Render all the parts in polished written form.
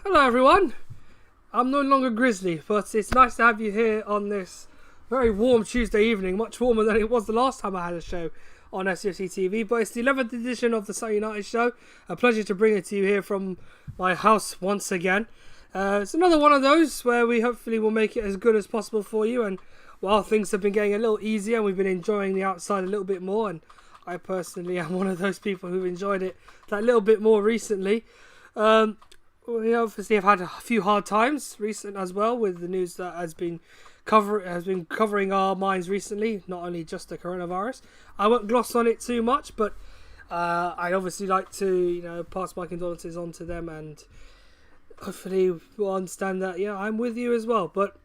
Hello everyone, I'm no longer Grizzly, but it's nice to have you here on this very warm Tuesday evening, much warmer than it was the last time I had a show on SCFC TV, but it's the 11th edition of the Sutton United show. A pleasure to bring it to you here from my house once again. It's another one of those where we hopefully will make it as good as possible for you, and while things have been getting a little easier, we've been enjoying the outside a little bit more, and I personally am one of those people who've enjoyed it that little bit more recently. We obviously have had a few hard times recent as well with the news that has been covering our minds recently, not only just the coronavirus. I won't gloss on it too much, but I obviously like to pass my condolences on to them, and hopefully we'll understand that I'm with you as well. But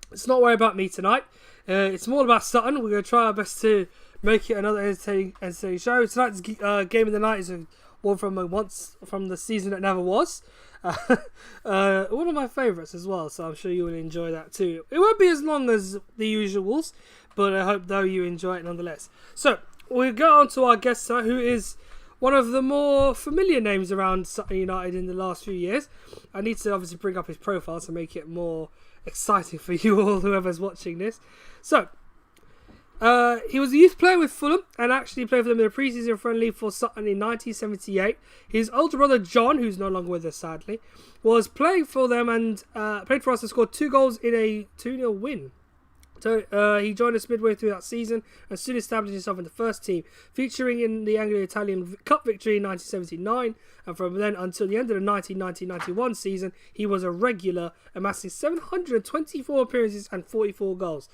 it's not worry about me tonight. It's more about Sutton. We're going to try our best to make it another entertaining show. Tonight's game of the night is one from the season that never was. One of my favourites as well, so I'm sure you will enjoy that too. It won't be as long as the usuals, but I hope though you enjoy it nonetheless. So we'll go on to our guest tonight, who is one of the more familiar names around Sutton United in the last few years. I need to obviously bring up his profile to make it more exciting for you all, whoever's watching this. So he was a youth player with Fulham and actually played for them in a pre-season friendly for Sutton in 1978. His older brother John, who's no longer with us sadly, was playing for them and played for us and scored 2 goals in a 2-0 win. So he joined us midway through that season and soon established himself in the first team, featuring in the Anglo-Italian Cup victory in 1979, and from then until the end of the 1990-91 season, he was a regular, amassing 724 appearances and 44 goals.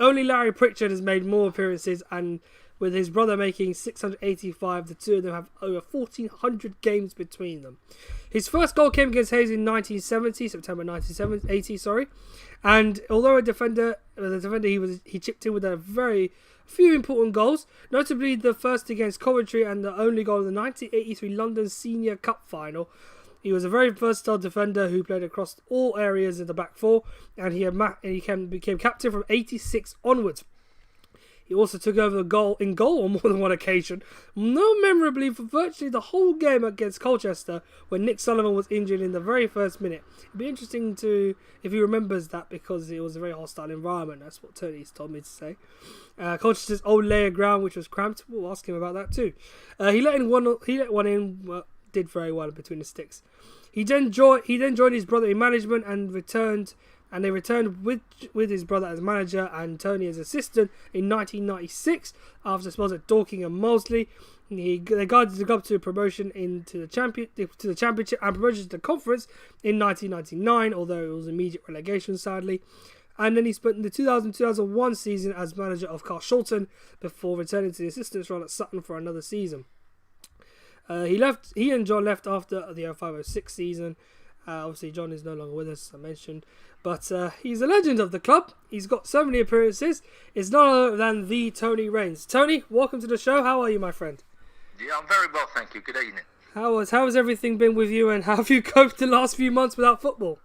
Only Larry Pritchard has made more appearances, and with his brother making 685, the two of them have over 1,400 games between them. His first goal came against Hayes in September 1980, and although the defender he chipped in with a very few important goals, notably the first against Coventry and the only goal in the 1983 London Senior Cup final. He was a very versatile defender who played across all areas of the back four, and he became captain from 86 onwards. He also took over the goal on more than one occasion, not memorably for virtually the whole game against Colchester when Nick Sullivan was injured in the very first minute. It'd be interesting if he remembers that, because it was a very hostile environment. That's what Tony's told me to say. Colchester's old layer ground, which was cramped. We'll ask him about that too. He let one in. Did very well between the sticks. He then joined his brother in management and they returned with his brother as manager and Tony as assistant in 1996 after spells at Dorking and Moseley. They guided the club to promotion to the championship and promotion to the conference in 1999, although it was immediate relegation sadly. And then he spent the 2000-2001 season as manager of Sutton before returning to the assistant's role at Sutton for another season. He and John left after the 05-06 season. Obviously, John is no longer with us, as I mentioned. But he's a legend of the club. He's got so many appearances. It's none other than the Tony Raines. Tony, welcome to the show. How are you, my friend? Yeah, I'm very well, thank you. Good evening. How has everything been with you, and how have you coped the last few months without football?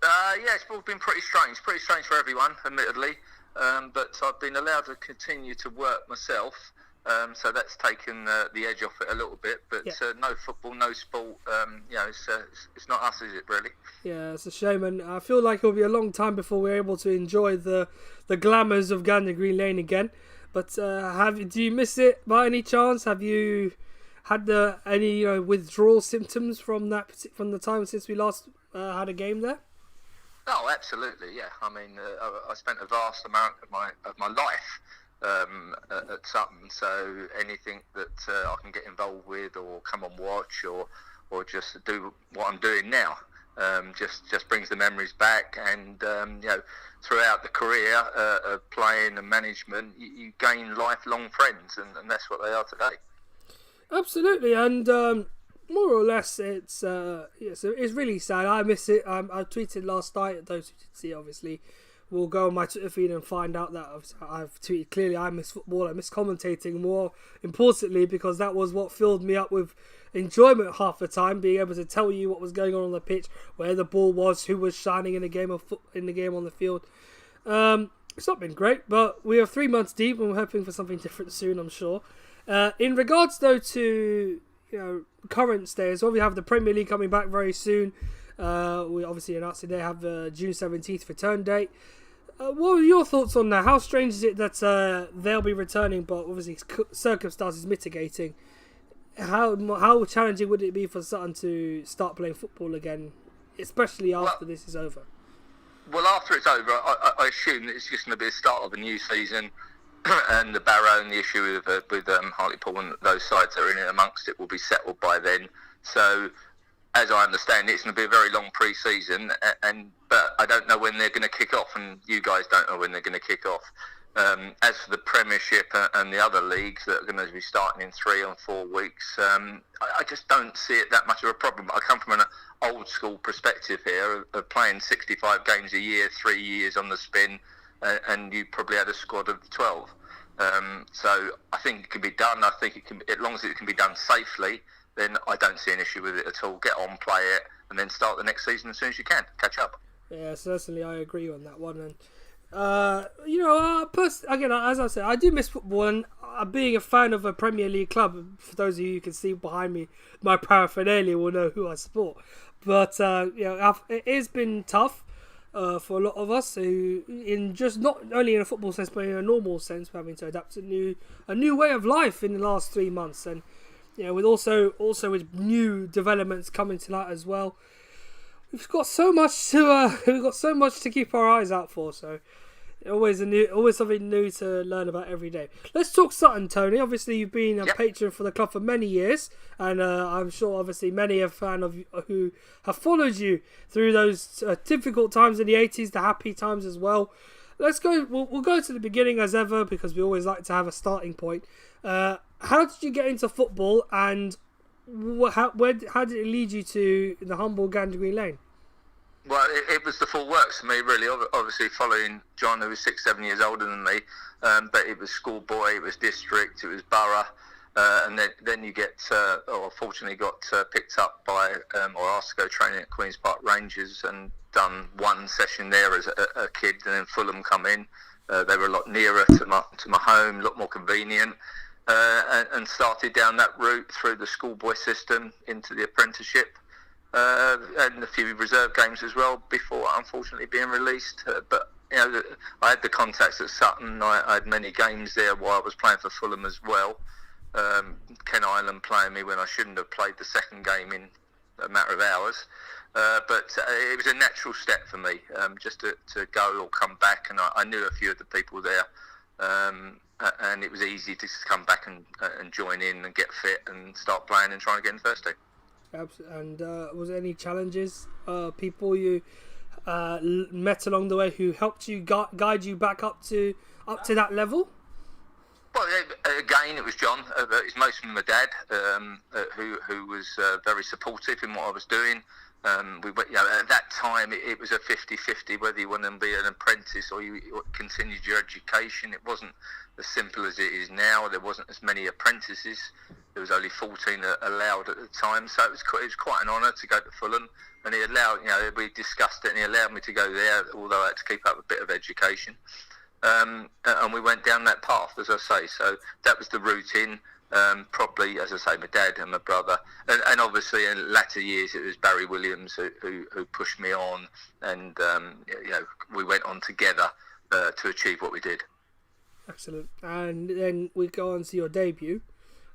Yeah, it's all been pretty strange. Pretty strange for everyone, admittedly. But I've been allowed to continue to work myself. So that's taken the edge off it a little bit, but no football, no sport. It's not us, is it really? Yeah, it's a shame, and I feel like it'll be a long time before we're able to enjoy the glamours of Gandon Green Lane again. But do you miss it by any chance? Have you had any withdrawal symptoms from the time since we last had a game there? Oh, absolutely, yeah. I mean, I spent a vast amount of my life at Sutton, so anything that I can get involved with or come and watch or just do what I'm doing now just brings the memories back, and throughout the career of playing and management you gain lifelong friends, and that's what they are today. Absolutely, and more or less it's really sad. I miss it. I tweeted last night, those who did see obviously will go on my Twitter feed and find out that I've tweeted clearly I miss football. I miss commentating, more importantly, because that was what filled me up with enjoyment half the time, being able to tell you what was going on the pitch, where the ball was, who was shining in the game on the field. It's not been great, but we are 3 months deep and we're hoping for something different soon, I'm sure. In regards though to current state as well, we have the Premier League coming back very soon. We obviously announced they have the June 17th return date. What are your thoughts on that? How strange is it that they'll be returning, but obviously circumstances mitigating? How challenging would it be for Sutton to start playing football again, especially after this is over? Well, after it's over, I assume that it's just going to be the start of a new season, and the Barrow and the issue with Hartlepool and those sides that are in it amongst it will be settled by then. So, as I understand it, it's going to be a very long pre-season, but I don't know when they're going to kick off, and you guys don't know when they're going to kick off. As for the Premiership and the other leagues that are going to be starting in 3 or 4 weeks, I just don't see it that much of a problem. I come from an old school perspective here of playing 65 games a year, 3 years on the spin, and you probably had a squad of 12. So I think it can be done. I think it can, as long as it can be done safely, then I don't see an issue with it at all. Get on, play it, and then start the next season as soon as you can. Catch up. Yeah, certainly I agree on that one. And again, as I said, I do miss football, and being a fan of a Premier League club, for those of you who can see behind me, my paraphernalia will know who I support. But it has been tough for a lot of us who, in just not only in a football sense, but in a normal sense, having to adapt to a new way of life in the last 3 months, and with also with new developments coming to light as well. We've got so much to keep our eyes out for. So always something new to learn about every day. Let's talk Sutton, Tony. Obviously, you've been a patron for the club for many years, and I'm sure obviously many are fan of who have followed you through those difficult times in the 80s, the happy times as well. Let's go. We'll go to the beginning as ever, because we always like to have a starting point. How did you get into football, and how did it lead you to the humble Gander Green Lane? Well, it was the full works for me, really. Obviously, following John, who was 6-7 years older than me, but it was schoolboy, it was district, it was borough, and then you get, fortunately, got picked up by or asked to go training at Queen's Park Rangers, and done one session there as a kid, and then Fulham come in. They were a lot nearer to my home, a lot more convenient. And started down that route through the schoolboy system into the apprenticeship, and a few reserve games as well before unfortunately being released. But I had the contacts at Sutton. I had many games there while I was playing for Fulham as well. Ken Island playing me when I shouldn't have played the second game in a matter of hours. But it was a natural step for me, just to go or come back, and I knew a few of the people there. And it was easy to just come back and join in and get fit and start playing and trying to get in the first team. Absolutely. And was there any challenges, people you met along the way who helped you guide you back up to that level? Well, again, it was John. It's mostly my dad, who was very supportive in what I was doing. We went, at that time it was a 50-50 whether you want to be an apprentice or you continued your education. It wasn't as simple as it is now. There wasn't as many apprentices. There was only 14 allowed at the time, so it was quite an honour to go to Fulham. And he allowed, we discussed it, and he allowed me to go there, although I had to keep up a bit of education. And we went down that path, as I say. So that was the route in. Probably, as I say, my dad and my brother, and obviously in latter years it was Barry Williams who pushed me on, and we went on together to achieve what we did. Excellent. And then we go on to your debut,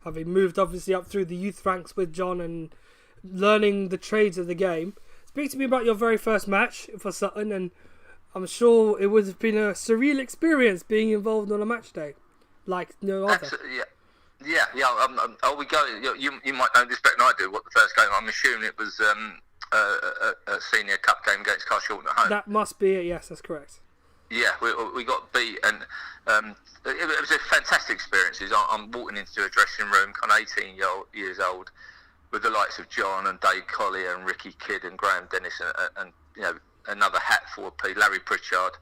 having moved obviously up through the youth ranks with John and learning the trades of the game. Speak to me about your very first match for Sutton, and I'm sure it would have been a surreal experience being involved on a match day like no other. Yeah. We go. You might know this better than I do. What the first game? I'm assuming it was a senior cup game against Carshalton at home. That must be it. Yes, that's correct. Yeah, we got beat, and it was a fantastic experience. I'm walking into a dressing room, kind of 18 years old, with the likes of John and Dave Collier and Ricky Kidd and Graham Dennis and another hatful of people, Larry Pritchard.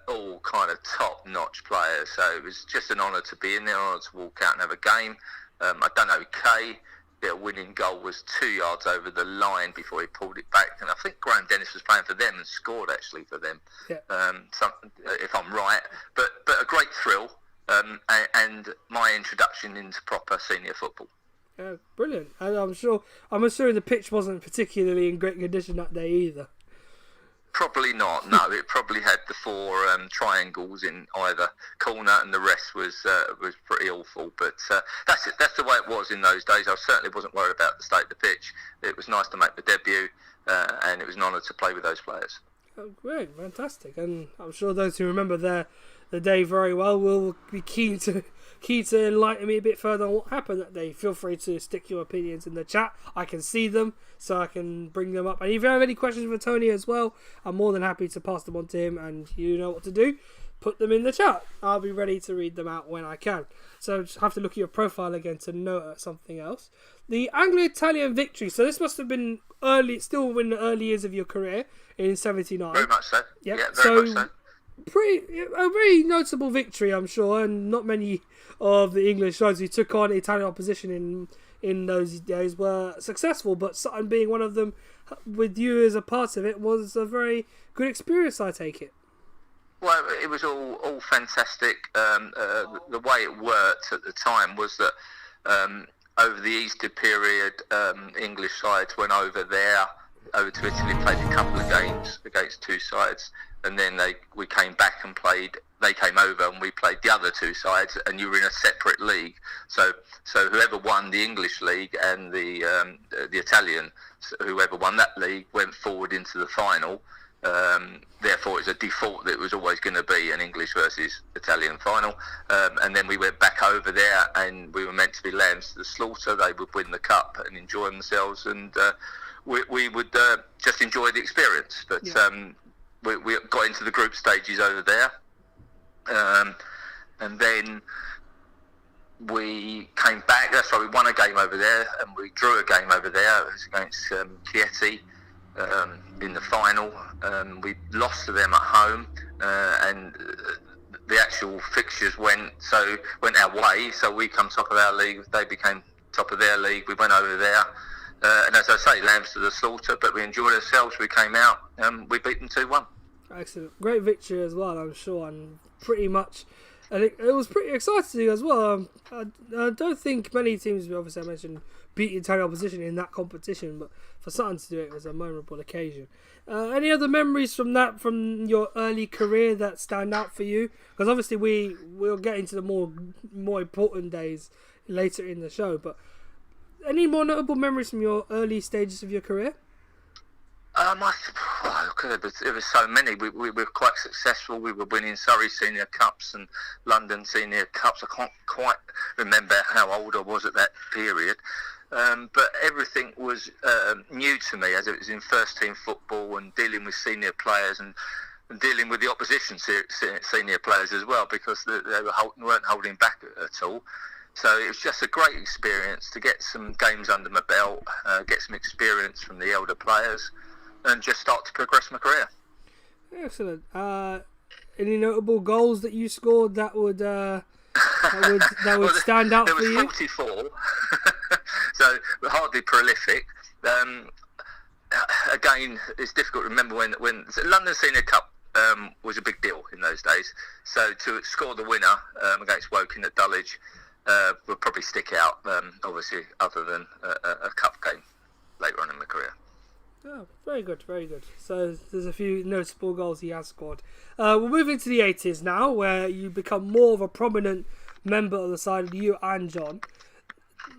All kind of top-notch players, so it was just an honour to be in there, an honour to walk out and have a game. I don't know, Kay, their winning goal was 2 yards over the line before he pulled it back, and I think Graham Dennis was playing for them and scored actually for them, if I'm right. But a great thrill, and my introduction into proper senior football. Brilliant. And I'm assuming the pitch wasn't particularly in great condition that day either. Probably not. No, it probably had the four triangles in either corner, and the rest was pretty awful. But that's it. That's the way it was in those days. I certainly wasn't worried about the state of the pitch. It was nice to make the debut, and it was an honour to play with those players. Oh, great, fantastic, and I'm sure those who remember the day very well will be keen to enlighten me a bit further on what happened that day. Feel free to stick your opinions in the chat. I can see them, so I can bring them up. And if you have any questions for Tony as well, I'm more than happy to pass them on to him, and you know what to do. Put them in the chat. I'll be ready to read them out when I can. So just have to look at your profile again to note something else. The Anglo-Italian victory. So this must have been still in the early years of your career in '79. Very much so. Yep. Yeah, very much so. A very notable victory, I'm sure, and not many of the English sides who took on Italian opposition in those days were successful, but Sutton being one of them, with you as a part of it, was a very good experience, I take it. Well, it was all fantastic. The way it worked at the time was that over the Easter period, English sides went over to Italy, played a couple of games against two sides, and then we came back and played. They came over and we played the other two sides, and you were in a separate league. So whoever won the English league and the Italian, whoever won that league went forward into the final. Therefore, it's a default that it was always going to be an English versus Italian final. And then we went back over there, and we were meant to be lambs to the slaughter. They would win the cup and enjoy themselves, and we would just enjoy the experience. But we got into the group stages over there, and then we came back. That's why we won a game over there, and we drew a game over there. It was against Chieti. In the final, we lost to them at home, and the actual fixtures went our way. So we come top of our league, they became top of their league. We went over there, and as I say, lambs to the slaughter. But we enjoyed ourselves. We came out, and we beat them 2-1. Excellent, great victory as well, I'm sure, and pretty much. And it was pretty exciting as well. I don't think many teams, obviously I mentioned, beat Italian opposition in that competition, but for Sutton to do it was a memorable occasion. Any other memories from your early career that stand out for you? Because obviously we'll get into the more important days later in the show, but any more notable memories from your early stages of your career? It was so many. We were quite successful. We were winning Surrey Senior Cups and London Senior Cups. I can't quite remember how old I was at that period. But everything was new to me, as it was in first team football and dealing with senior players and dealing with the opposition senior players as well, because they weren't holding back at all. So it was just a great experience to get some games under my belt, get some experience from the elder players, and just start to progress my career. Excellent. Any notable goals that you scored that would stand out for you? There was 44, so hardly prolific. Again, it's difficult to remember when London Senior Cup was a big deal in those days. So to score the winner against Woking at Dulwich would probably stick out, obviously, other than a cup game later on in my career. Oh, very good, very good. So there's a few notable goals he has scored. We'll move into the 80s now, where you become more of a prominent member of the side, you and John.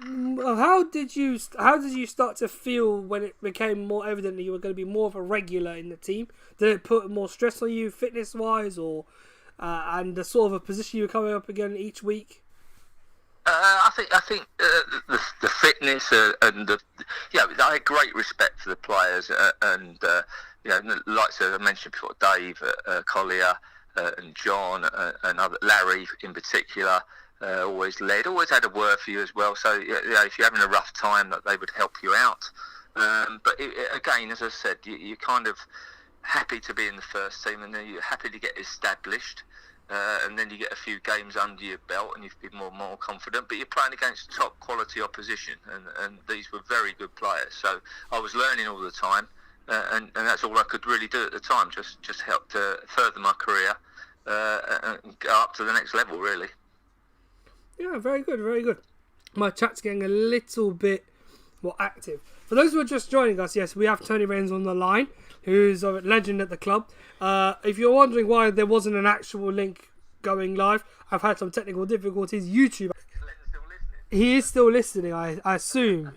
How did you start to feel when it became more evident that you were going to be more of a regular in the team? Did it put more stress on you, fitness-wise, or and the sort of a position you were coming up again each week? I think the fitness and I had great respect for the players and like I mentioned before, Dave, Collier, and John, and Larry in particular, always led, always had a word for you as well. So if you're having a rough time, that they would help you out. But again, as I said, you're kind of happy to be in the first team, and then you're happy to get established. And then you get a few games under your belt and you feel more confident, but you're playing against top quality opposition, and these were very good players. So I was learning all the time, and that's all I could really do at the time, just help to further my career and go up to the next level, really. Yeah, very good, very good. my chat's getting a little bit more active. For those who are just joining us, yes, we have Tony Raines on the line, who's a legend at the club. If you're wondering why there wasn't an actual link going live, I've had some technical difficulties. YouTube, he is still listening, I assume.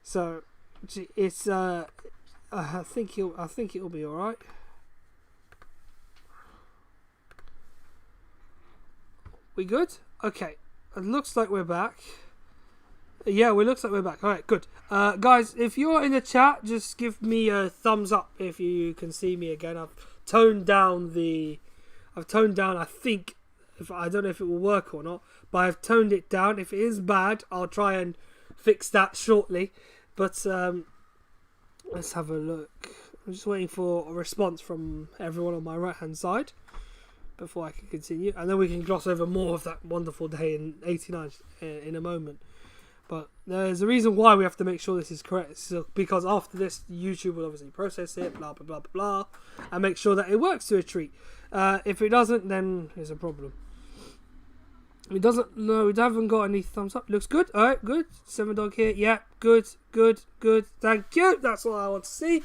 So it's I think it'll be all right. We good? Okay. It looks like we're back. Yeah, it looks like we're back. All right, good. Guys, if you're in the chat, just give me a thumbs up if you can see me again. I've toned down. I think. I don't know if it will work or not, but I've toned it down. If it is bad, I'll try and fix that shortly. But let's have a look. I'm just waiting for a response from everyone on my right-hand side before I can continue, and then we can gloss over more of that wonderful day in '89 in a moment. But there's a reason why we have to make sure this is correct. So, because after this, YouTube will obviously process it, blah, blah, blah, blah, blah, and make sure that it works to a treat. If it doesn't, then there's a problem. It doesn't, no, we haven't got any thumbs up. Looks good. All right, good. 7dog here. Yeah, good. Thank you. That's all I want to see.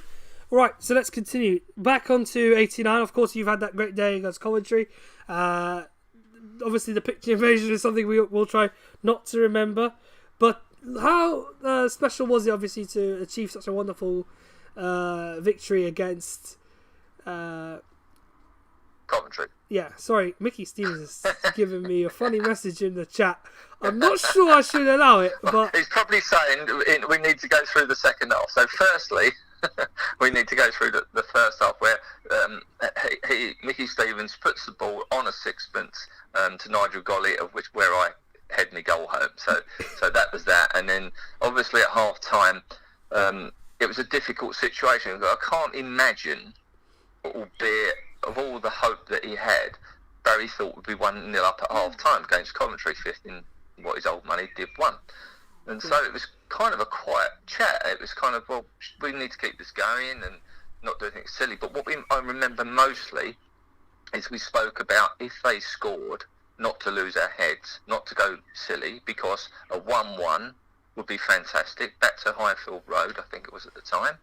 Right, so let's continue. Back onto 89. Of course, you've had that great day against Coventry. Obviously, the pitch invasion is something we'll try not to remember. But how special was it, obviously, to achieve such a wonderful victory against Coventry? Yeah, sorry, Mickey Stevens is giving me a funny message in the chat. I'm not sure I should allow it, but he's probably saying we need to go through the second half. So, firstly, we need to go through the first half where Mickey Stevens puts the ball on a sixpence to Nigel Golly, where I head my goal home. So that was that. And then obviously at half time, it was a difficult situation. I can't imagine, albeit of all the hope that he had, Barry thought would be 1-0 up at half time against Coventry, fifth in what his old money Div 1. And so it was kind of a quiet chat. It was kind of, well, we need to keep this going and not do anything silly. But what I remember mostly is we spoke about if they scored, not to lose our heads, not to go silly, because a 1-1 would be fantastic. Back to Highfield Road, I think it was at the time,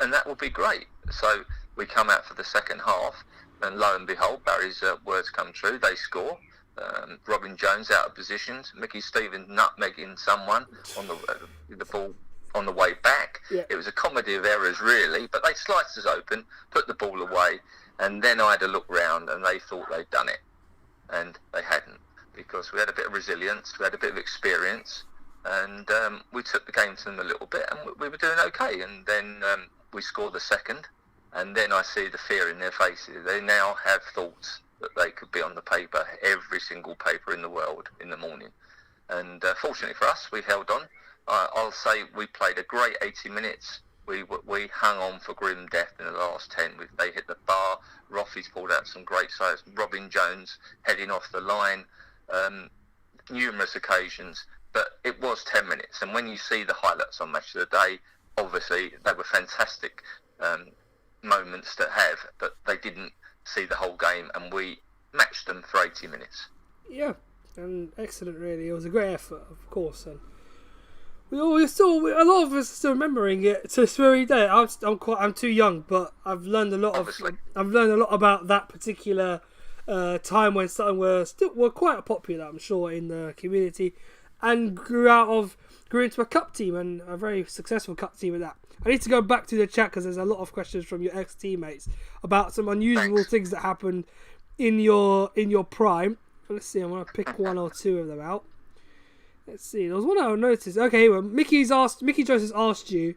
and that would be great. So we come out for the second half, and lo and behold, Barry's words come true. They score. Robin Jones out of positions. Mickey Stevens nutmegging someone on the ball on the way back. Yeah. It was a comedy of errors, really, but they sliced us open, put the ball away, and then I had a look round, and they thought they'd done it. And they hadn't, because we had a bit of resilience, we had a bit of experience, and we took the game to them a little bit, and we were doing okay. And then we scored the second, and then I see the fear in their faces. They now have thoughts that they could be on the paper, every single paper in the world, in the morning. And fortunately for us, we held on. I'll say we played a great 80 minutes. We hung on for grim death in the last 10. They hit the bar. Roffey's pulled out some great saves. Robin Jones heading off the line. Numerous occasions. But it was 10 minutes. And when you see the highlights on Match of the Day, obviously they were fantastic moments to have. But they didn't see the whole game. And we matched them for 80 minutes. Yeah, and excellent, really. It was a great effort, of course. And a lot of us are still remembering it to this very day. I'm too young, but I've learned a lot about that particular time when Sutton were quite popular, I'm sure, in the community, and grew into a cup team, and a very successful cup team at that. I need to go back to the chat because there's a lot of questions from your ex-teammates about some unusual things that happened in your prime. Let's see, I'm gonna pick one or two of them out. Let's see. There was one I noticed. Okay, well, Mickey Jones has asked you,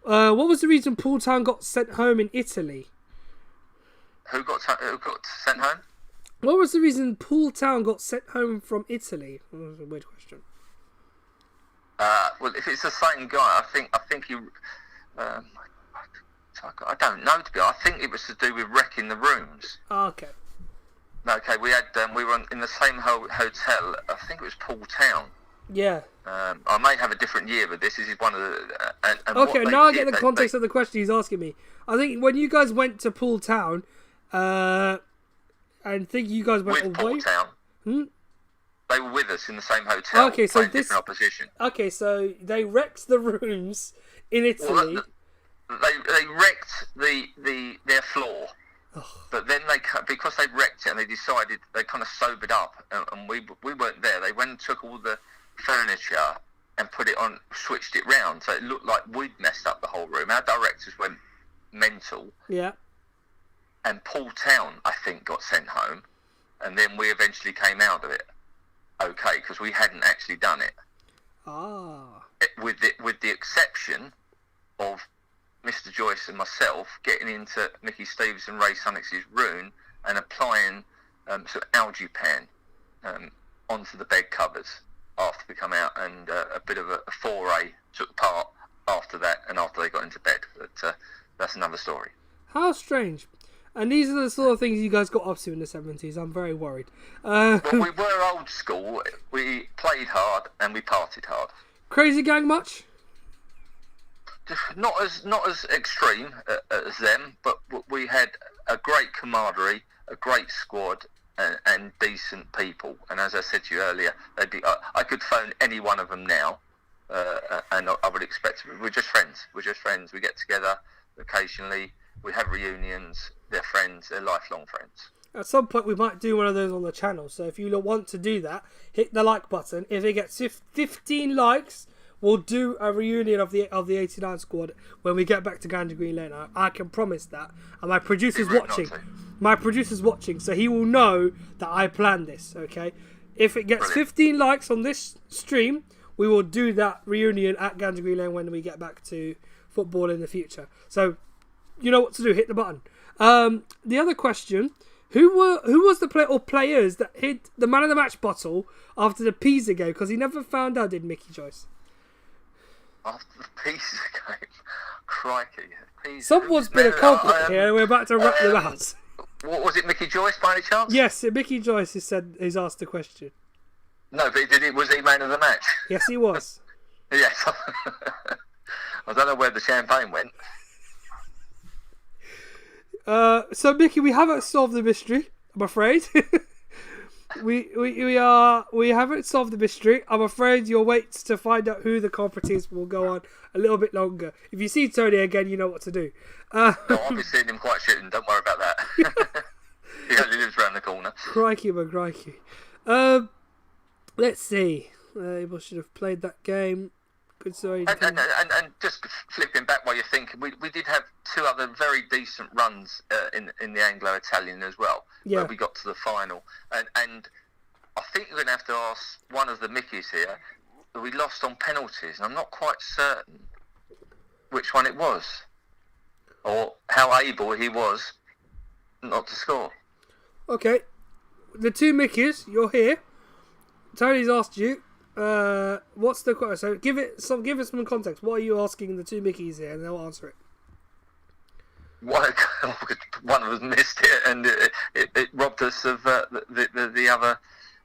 what was the reason Paul Town got sent home in Italy? Who got sent home? What was the reason Paul Town got sent home from Italy? That was a weird question. Well, if it's the same guy, I think he. I don't know, to be honest. I think it was to do with wrecking the rooms. Oh, okay. Okay, we were in the same hotel. I think it was Paul Town. Yeah. I may have a different year, but this is one of the. Okay, now I get the context of the question he's asking me. I think when you guys went to Poole Town, and think you guys went with away. Poole Town. They were with us in the same hotel. Okay, so different opposition. Okay, so they wrecked the rooms in Italy. Well, they wrecked their floor. But then because they wrecked it and they decided, they kind of sobered up, and we weren't there. They went and took all the furniture and put it on, switched it round, so it looked like we'd messed up the whole room. Our directors went mental. Yeah. And Paul Town, I think, got sent home, and then we eventually came out of it. Okay, because we hadn't actually done it. With the exception of Mr. Joyce and myself getting into Mickey Stevens and Ray Sunnix's room and applying sort of algae pan onto the bed covers after we come out, and a bit of a foray took part after that, and after they got into bed. But that's another story. How strange. And these are the sort of things you guys got up to in the 70s. I'm very worried. Well, we were old school. We played hard and we partied hard. Crazy gang much? Not as extreme as them, but we had a great camaraderie, a great squad, and decent people. And as I said to you earlier, I could phone any one of them now, and I would expect we're just friends. We get together occasionally. We have reunions. They're friends. They're lifelong friends. At some point, we might do one of those on the channel. So if you want to do that, hit the like button. If it gets 15 likes, we'll do a reunion of the 89 squad when we get back to Gandon Green Lane. I can promise that. And my producer's watching, so he will know that I planned this. Okay. If it gets 15 likes on this stream, we will do that reunion at Gandon Green Lane when we get back to football in the future. So you know what to do. Hit the button. The other question: Who was the player or players that hid the man of the match bottle after the Pisa game? Because he never found out, did Mickey Joyce? After the Pisa game, crikey! Someone's been a culprit here, and we're about to wrap them out. What was it, Mickey Joyce, by any chance? Yes, Mickey Joyce has asked the question. No, but was he man of the match? Yes, he was. Yes. I don't know where the champagne went. So Mickey, we haven't solved the mystery, I'm afraid. we haven't solved the mystery. I'm afraid your waits to find out who the culprit is will go on a little bit longer. If you see Tony again, you know what to do. No, I'll be seeing him quite soon. Don't worry about that. He only lives around the corner. Crikey, my crikey. Let's see. Able should have played that game. Good story. And just flipping back while you're thinking, we did have two other very decent runs in the Anglo-Italian as well, where we got to the final. And I think you're going to have to ask one of the Mickeys here. We lost on penalties, and I'm not quite certain which one it was, or how able he was not to score. Okay. The two Mickeys, you're here. Tony's asked you. What's the question? So give us some context. What are you asking the two Mickeys here, and they'll answer it. One of us missed it, and it robbed us of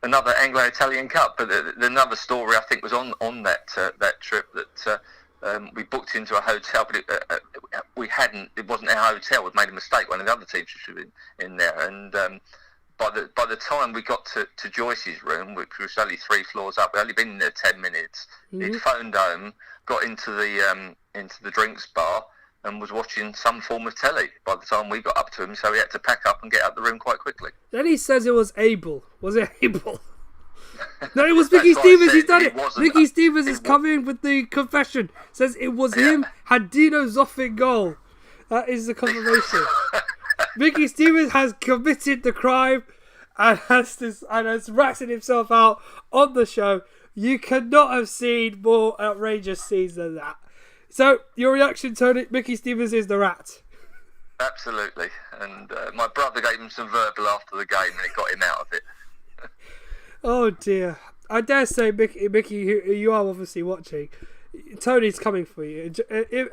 another Anglo-Italian Cup. But another story I think was on that trip that we booked into a hotel, but we hadn't. It wasn't our hotel. We'd made a mistake. One of the other teams should have been in there, and by the time we got to Joyce's room, which was only 3 floors up, we'd only been in there 10 minutes. Mm-hmm. He'd phoned home, got into the drinks bar, and was watching some form of telly by the time we got up to him, so he had to pack up and get out the room quite quickly. Then he says it was Abel. Was it Abel? No, it was Mickey Stevens. He's done it. Mickey Stevens is coming with the confession. Says it was him. Had Dino Zoff in goal. That is the confirmation. Mickey Stevens has committed the crime and has ratted himself out on the show. You cannot have seen more outrageous scenes than that. So, your reaction, Tony? Mickey Stevens is the rat. Absolutely. And my brother gave him some verbal after the game and it got him out of it. Oh dear. I dare say, Mickey, you are obviously watching. Tony's coming for you.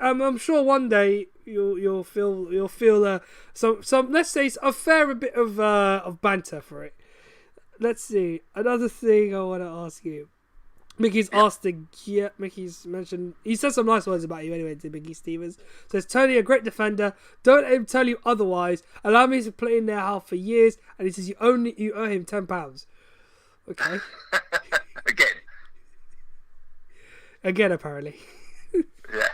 I'm sure one day you'll feel some let's say a fair bit of banter for it. Let's see. Another thing I want to ask you. Mickey's asked Mickey's mentioned. He said some nice words about you anyway to Mickey Stevens. Says Tony, a great defender. Don't let him tell you otherwise. Allow me to play in their half for years, and he says you owe him £10. Okay. Again. Again, apparently. Yeah.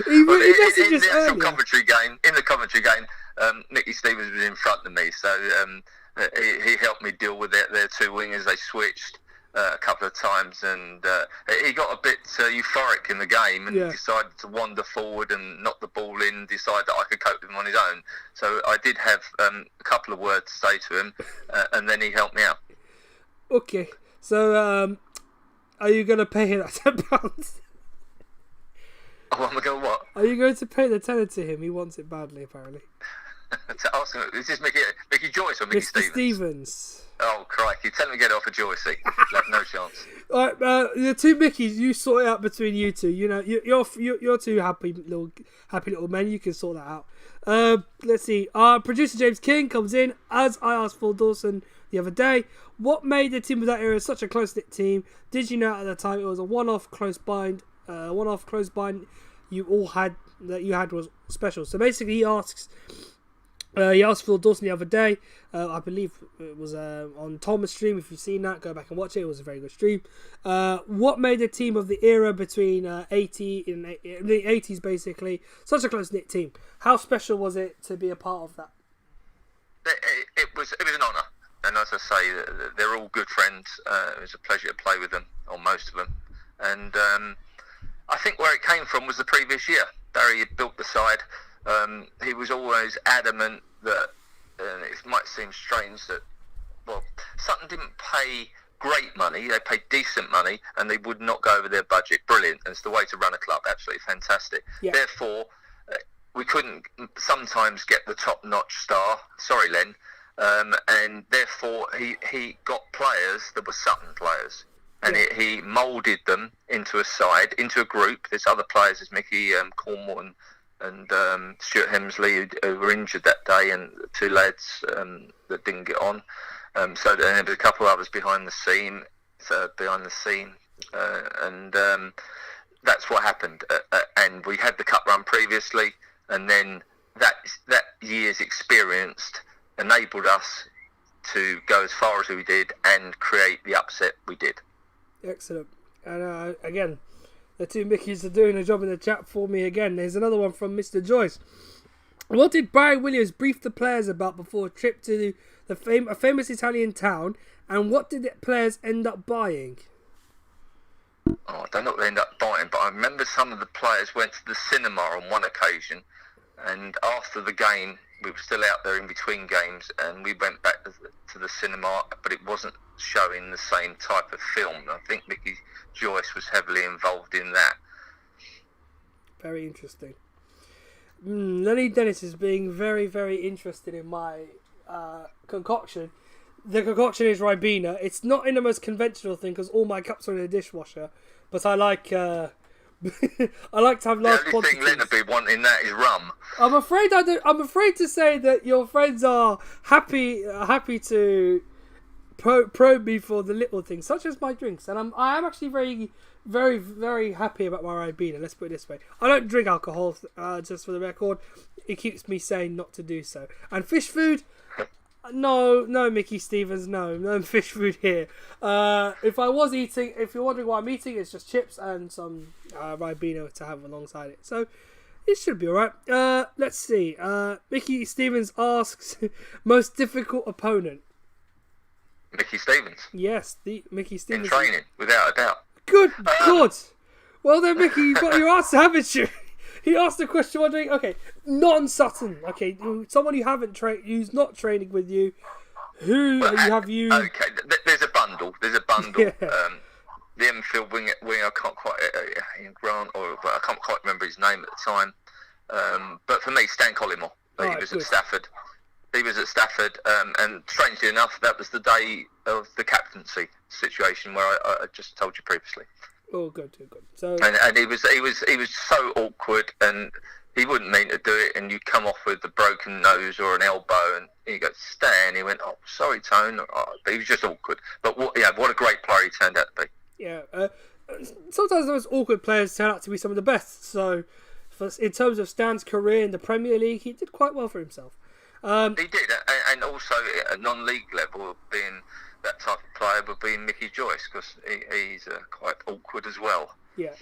He Well, messaged in us the actual earlier. commentary game, Mickey Stevens was in front of me, so he helped me deal with their two wingers. They switched a couple of times, and he got a bit euphoric in the game and decided to wander forward and knock the ball in, decide that I could cope with him on his own. So I did have a couple of words to say to him, and then he helped me out. Okay, so are you going to pay him that £10? Oh, am I going what? Are you going to pay the tenner to him? He wants it badly, apparently. To ask him, is this Mickey Joyce or Mickey Mr. Stevens? Stevens. Oh, crikey. Tell him to get off of Joycey. No chance. All right, the two Mickeys, you sort it out between you two. You know, you're two happy little men. You can sort that out. Let's see. Producer James King comes in, as I asked Phil Dawson the other day. What made the team of that era such a close-knit team? Did you know at the time it was a one-off close bind you had was special? So basically, he asked Phil Dawson the other day. I believe it was on Thomas' stream. If you've seen that, go back and watch it. It was a very good stream. What made the team of the era between the 80s, basically, such a close-knit team? How special was it to be a part of that? It was an honour. And as I say, they're all good friends. It was a pleasure to play with them, or most of them. And I think where it came from was the previous year. Barry had built the side. He was always adamant that, it might seem strange that, well, Sutton didn't pay great money. They paid decent money, and they would not go over their budget. Brilliant. And it's the way to run a club. Absolutely fantastic. Yeah. Therefore, we couldn't sometimes get the top-notch star. Sorry, Len. And therefore, he got players that were Sutton players. And he moulded them into a side, into a group. There's other players, there's Mickey Cornwall and Stuart Hemsley who were injured that day, and two lads that didn't get on. So there was a couple of others behind the scene, and that's what happened. And we had the cup run previously, and then that year's experience enabled us to go as far as we did and create the upset we did. Excellent. And again, the two Mickeys are doing a job in the chat for me again. There's another one from Mr. Joyce. What did Barry Williams brief the players about before a trip to a famous Italian town, and what did the players end up buying? Oh, I don't know what they ended up buying, but I remember some of the players went to the cinema on one occasion, and after the game, we were still out there in between games, and we went back to the cinema, but it wasn't showing the same type of film. I think Mickey Joyce was heavily involved in that. Very interesting. Lenny Dennis is being very, very interested in my concoction. The concoction is Ribena. It's not in the most conventional thing because all my cups are in the dishwasher, but I like I like to have large quantities. The only thing Len would be wanting that is rum. I'm afraid I'm afraid to say that your friends are happy to probe me for the little things, such as my drinks, and I am actually very, very, very happy about my Ribena. Let's put it this way: I don't drink alcohol, just for the record. It keeps me sane not to do so. And fish food, no, Mickey Stevens, no fish food here. If you're wondering what I'm eating, it's just chips and some Ribena to have alongside it. So it should be alright. Let's see. Mickey Stevens asks, most difficult opponent. Mickey Stevens. Yes, the Mickey Stevens. In training, without a doubt. Good God. Well then, Mickey, you've got your answer, haven't you? He asked the question wondering, okay, non-Sutton, okay, someone you haven't who's not training with you, have you... Okay, there's a bundle. Yeah. The Enfield winger, I can't quite, Grant, but I can't quite remember his name at the time. But for me, Stan Collymore, he was at Stafford. He was at Stafford, and strangely enough, that was the day of the captaincy situation where I just told you previously. Oh, good. So, and he was so awkward, and he wouldn't mean to do it, and you come off with a broken nose or an elbow, and he goes, Stan. He went, oh, sorry, Tone. But he was just awkward. But what a great player he turned out to be. Yeah. Sometimes those awkward players turn out to be some of the best. So, in terms of Stan's career in the Premier League, he did quite well for himself. He did, and also at a non-league level, being that type of player would be Mickey Joyce, because he's quite awkward as well. Yeah,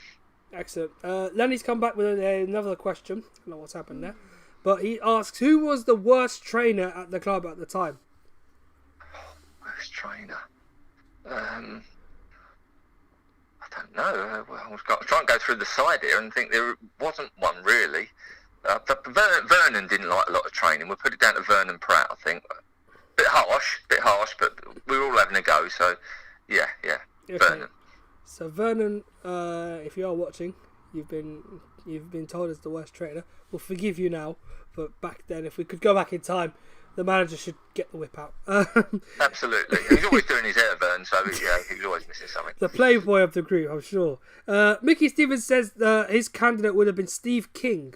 excellent. Lenny's come back with another question. I don't know what's happened there. But he asks, who was the worst trainer at the club at the time? Worst trainer? I don't know. I was trying to go through the side here and think there wasn't one really. But Vernon didn't like a lot of training. We'll put it down to Vernon Pratt, I think. Bit harsh, but we were all having a go. So, yeah, okay. Vernon. So Vernon, if you are watching, you've been told as the worst trainer. We'll forgive you now, but back then, if we could go back in time, the manager should get the whip out. Absolutely. He's always doing his hair, Vern, so yeah, he was always missing something. The playboy of the group, I'm sure. Mickey Stevens says his candidate would have been Steve King.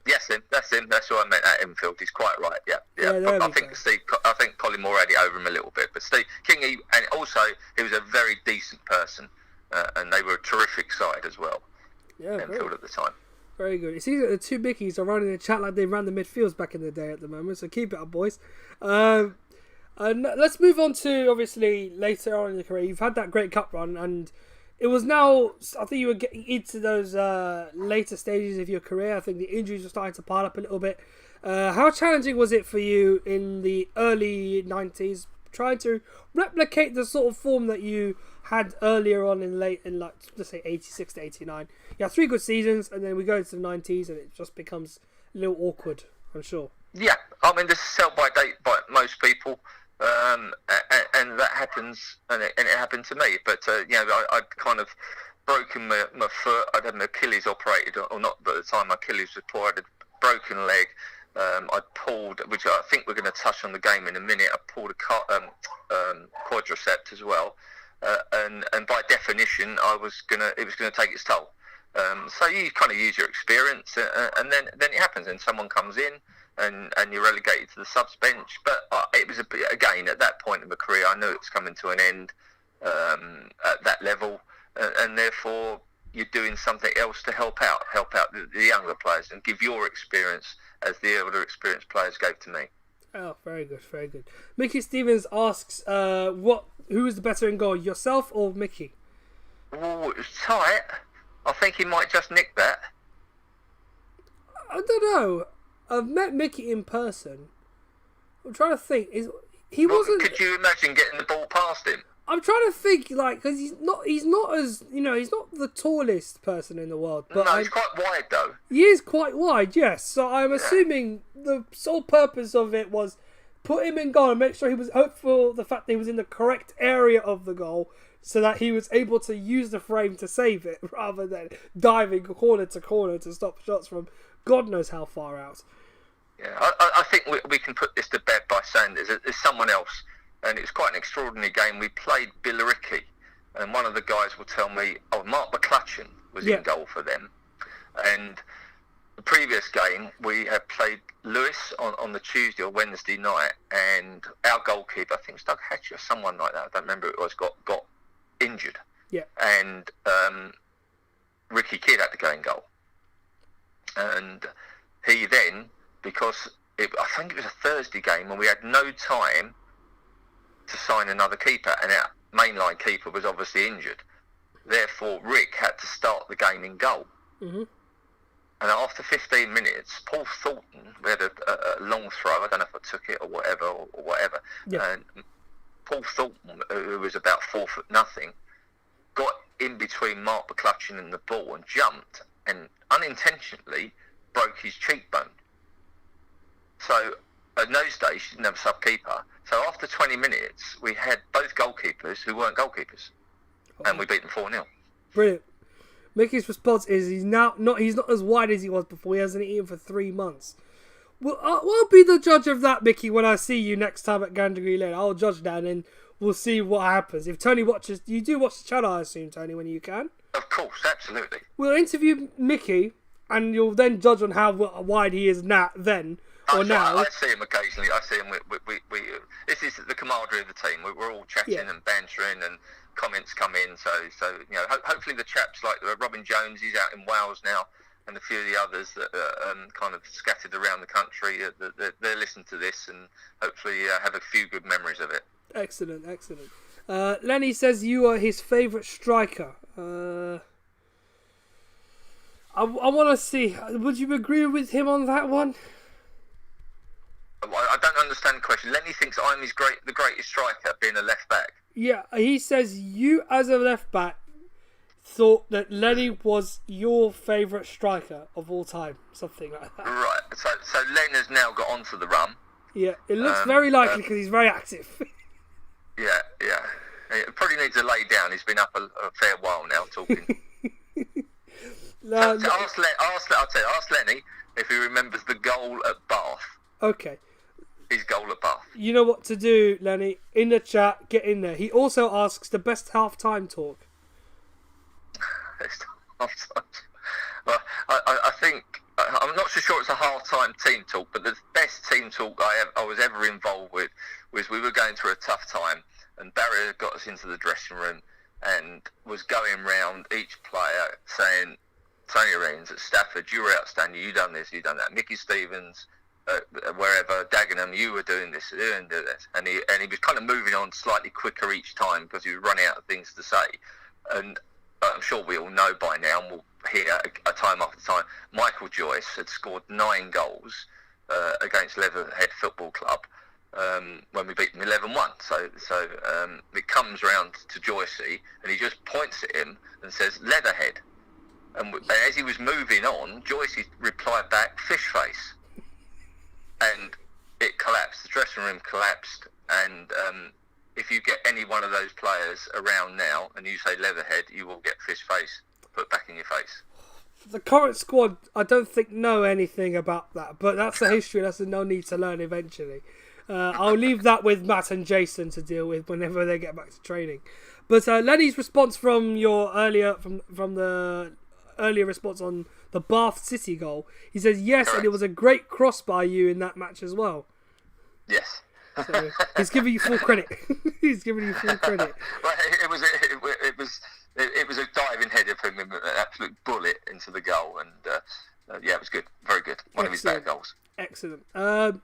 Yes, that's him. That's who I meant at infield. He's quite right. Yeah. I think Colin Moore had it over him a little bit, but Steve King, and also he was a very decent person, and they were a terrific side as well. Yeah, Enfield at the time. Very good. It seems that the two Mickeys are running the chat like they ran the midfields back in the day at the moment, so keep it up, boys. And let's move on to, obviously, later on in your career. You've had that great cup run, and it was now, I think you were getting into those later stages of your career. I think the injuries were starting to pile up a little bit. How challenging was it for you in the early 90s, trying to replicate the sort of form that you had earlier on in like let's say 86 to 89? You had 3 good seasons, and then we go into the 90s, and it just becomes a little awkward, I'm sure. Yeah, I mean, this is sell by date by most people, and that happens, and it happened to me. But I'd kind of broken my foot. I'd had my Achilles operated, or not, but at the time my Achilles was poor. I had a broken leg. I pulled, which I think we're going to touch on the game in a minute. I pulled a quadriceps as well, and by definition, it was going to take its toll. So you kind of use your experience, and then it happens, and someone comes in, and you're relegated to the subs bench. But it was again at that point in my career, I knew it was coming to an end at that level, and therefore you're doing something else to help out the younger players and give your experience as the elder experienced players gave to me. Oh, very good, very good. Mickey Stevens asks, who is the better in goal, yourself or Mickey? Oh, it was tight. I think he might just nick that. I don't know. I've met Mickey in person. I'm trying to think. Wasn't. Could you imagine getting the ball past him? I'm trying to think, because he's not as, he's not the tallest person in the world. But no, he's quite wide, though. He is quite wide, yes. So I'm assuming the sole purpose of it was put him in goal and make sure he was hopeful the fact that he was in the correct area of the goal so that he was able to use the frame to save it rather than diving corner to corner to stop shots from God knows how far out. Yeah, I think we can put this to bed by saying there's someone else. And it was quite an extraordinary game. We played Billericay, and one of the guys will tell me, Mark McClutchan was in goal for them. And the previous game, we had played Lewis on the Tuesday or Wednesday night, and our goalkeeper, I think it was Doug Hatcher or someone like that, I don't remember who it was, got injured. Yeah. And Ricky Kidd had to go in goal. And he then, because I think it was a Thursday game, and we had no time to sign another keeper, and our mainline keeper was obviously injured. Therefore, Rick had to start the game in goal. Mm-hmm. And after 15 minutes, Paul Thornton, we had a long throw. I don't know if I took it or whatever. Yeah. And Paul Thornton, who was about 4'0", got in between Mark McClutchan and the ball and jumped, and unintentionally broke his cheekbone. So in those days, you didn't have a sub-keeper. So after 20 minutes, we had both goalkeepers who weren't goalkeepers. And we beat them 4-0. Brilliant. Mickey's response is he's not as wide as he was before. He hasn't eaten for 3 months. Well, I'll be the judge of that, Mickey, when I see you next time at Gandergree Lane. I'll judge that, and we'll see what happens. If Tony watches... You do watch the channel, I assume, Tony, when you can? Of course, absolutely. We'll interview Mickey, and you'll then judge on how wide he is now. I see him occasionally. I see him. This is the camaraderie of the team. We're all chatting and bantering, and comments come in. So hopefully the chaps like Robin Jones, he's out in Wales now, and a few of the others that are kind of scattered around the country, they're listening to this, and hopefully have a few good memories of it. Excellent. Lenny says you are his favourite striker. I want to see. Would you agree with him on that one? I don't understand the question. Lenny thinks I'm the greatest striker, being a left back. Yeah, he says you as a left back thought that Lenny was your favourite striker of all time, something like that. Right. So Len has now got onto the run. Yeah, it looks very likely because he's very active. Yeah. He probably needs to lay down. He's been up a fair while now talking. Ask Lenny if he remembers the goal at Bath. Okay. His goal at Bath. You know what to do, Lenny. In the chat, get in there. He also asks the best half-time talk. Well, I think I'm not so sure it's a half-time team talk, but the best team talk I was ever involved with was we were going through a tough time, and Barry got us into the dressing room and was going round each player saying, Tony Reins at Stafford, you were outstanding, you done this, you done that. Mickey Stevens, wherever, Dagenham, you were doing this, and this. And he was kind of moving on slightly quicker each time because he was running out of things to say. And I'm sure we all know by now, and we'll hear a time after time, Michael Joyce had scored 9 goals against Leatherhead Football Club when we beat them 11-1. So it comes round to Joycey, and he just points at him and says, Leatherhead. And as he was moving on, Joycey replied back, fish face. And it collapsed. The dressing room collapsed. And if you get any one of those players around now and you say Leatherhead, you will get fish face put back in your face. The current squad, I don't think know anything about that, but that's a history lesson they'll need to learn eventually. I'll leave that with Matt and Jason to deal with whenever they get back to training. But Lenny's response from your earlier from the earlier response on the Bath City goal, he says yes, correct. And it was a great cross by you in that match as well. Yes. So he's giving you full credit. He's giving you full credit. Well, it was a diving header from him, an absolute bullet into the goal, and yeah, it was good, very good. One of his better goals. Excellent. Let's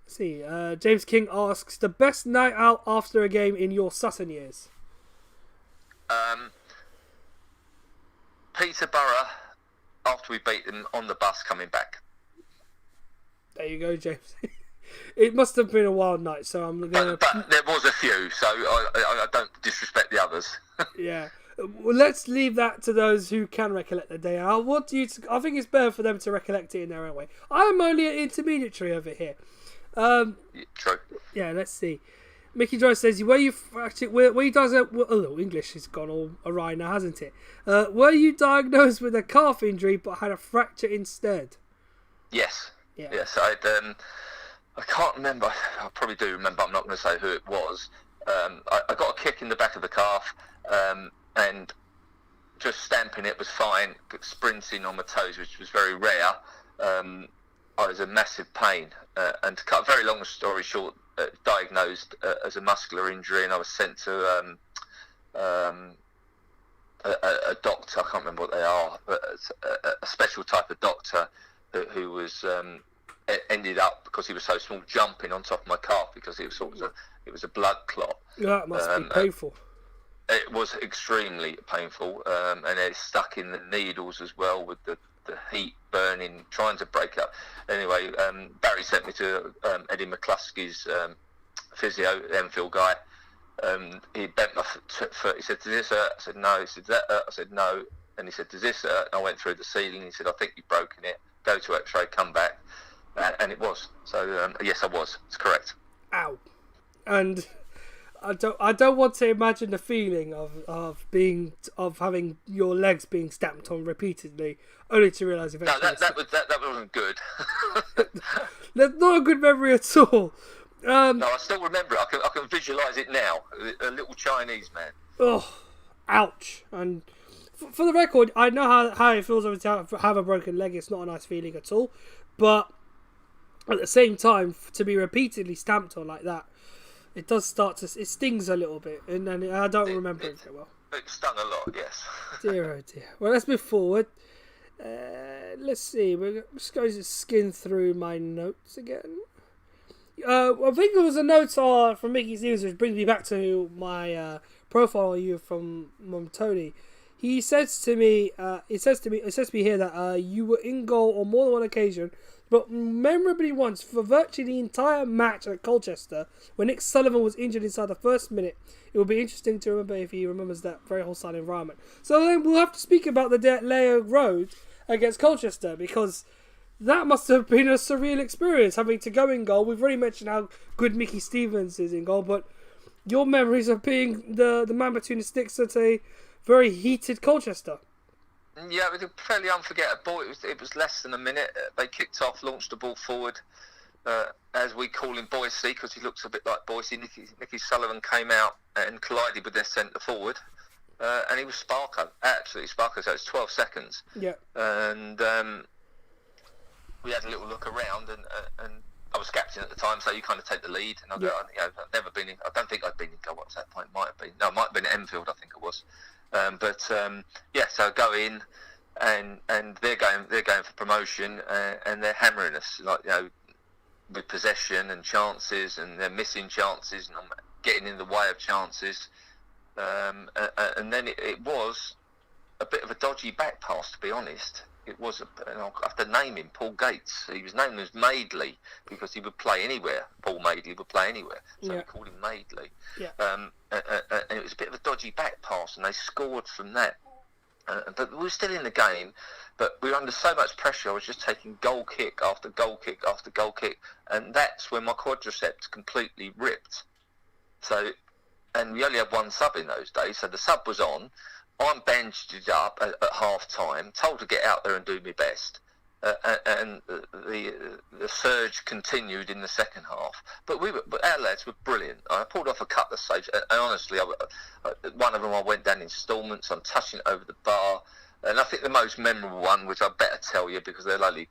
see. James King asks the best night out after a game in your Sutton years. Peterborough, after we beat them on the bus coming back. There you go, James. It must have been a wild night, so I'm going to... But there was a few, so I don't disrespect the others. Yeah. Well, let's leave that to those who can recollect the day out. I think it's better for them to recollect it in their own way. I'm only an intermediary over here. True. Yeah, let's see. Mickey Joyce says, where you does it? Oh, English has gone all awry now, hasn't it? Were you diagnosed with a calf injury but had a fracture instead? Yes. Yeah. Yes, I can't remember. I probably do remember. I'm not going to say who it was. I got a kick in the back of the calf, and just stamping it was fine. But sprinting on my toes, which was very rare, I was in massive pain. And to cut a very long story short, diagnosed as a muscular injury, and I was sent to a doctor. I can't remember what they are, but a special type of doctor who was ended up, because he was so small, jumping on top of my calf because it was a blood clot. That must be painful. It was extremely painful, and it stuck in the needles as well with the heat burning, trying to break up. Anyway, Barry sent me to Eddie McCluskey's physio, Enfield guy. He bent my foot. He said, "Does this hurt?" I said, "No." He said, "Does that hurt?" I said, "No." And he said, "Does this hurt?" And I went through the ceiling. He said, "I think you've broken it. Go to X-ray, come back." And it was. So yes, I was. It's correct. Ow. And I don't want to imagine the feeling of having your legs being stamped on repeatedly, only to realise eventually. No, that wasn't good. That's not a good memory at all. No, I still remember it. I can visualise it now. A little Chinese man. Oh, ouch! And for the record, I know how it feels to have a broken leg. It's not a nice feeling at all. But at the same time, to be repeatedly stamped on like that, it does it stings a little bit, and then I don't remember it very well. It stung a lot, yes. Dear, oh dear. Well, let's move forward. Let's see. We're just going to skim through my notes again. I think there was a note from Mickey Stevens, which brings me back to my profile of you from Tony. He says to me, it says to me here that you were in goal on more than one occasion, but memorably once for virtually the entire match at Colchester when Nick Sullivan was injured inside the first minute. It will be interesting to remember if he remembers that very hostile environment. So then we'll have to speak about the day at Leo Road against Colchester, because that must have been a surreal experience, having to go in goal. We've already mentioned how good Mickey Stevens is in goal, but your memories of being the man between the sticks at a very heated Colchester. Yeah, it was fairly unforgettable. It was less than a minute. They kicked off, launched the ball forward, as we call him Boise, because he looks a bit like Boise. Nicky Sullivan came out and collided with their centre forward, and he was Sparker, absolutely Sparker. So it's 12 seconds. Yeah. And we had a little look around, and I was captain at the time, so you kind of take the lead. And I I've never been in. I don't think I'd been in goal at that point. Might have been. No, it might have been at Enfield. I think it was. So go in, and they're going for promotion, and they're hammering us with possession and chances, and they're missing chances, and I'm getting in the way of chances, and then it was a bit of a dodgy back pass, to be honest. It was I have to name him, Paul Gates. He was named as Maidley because he would play anywhere. Paul Maidley would play anywhere, so we called him Maidley. Yeah. And it was a bit of a dodgy back pass, and they scored from that. But we were still in the game, but we were under so much pressure. I was just taking goal kick after goal kick after goal kick, and that's when my quadriceps completely ripped. So, and we only had one sub in those days, so the sub was on. I'm bandaged up at half time, told to get out there and do my best, and the surge continued in the second half. But our lads were brilliant. I pulled off a couple of saves, and honestly, one of them I went down in instalments. I'm touching it over the bar, and I think the most memorable one, which I better tell you because they'll only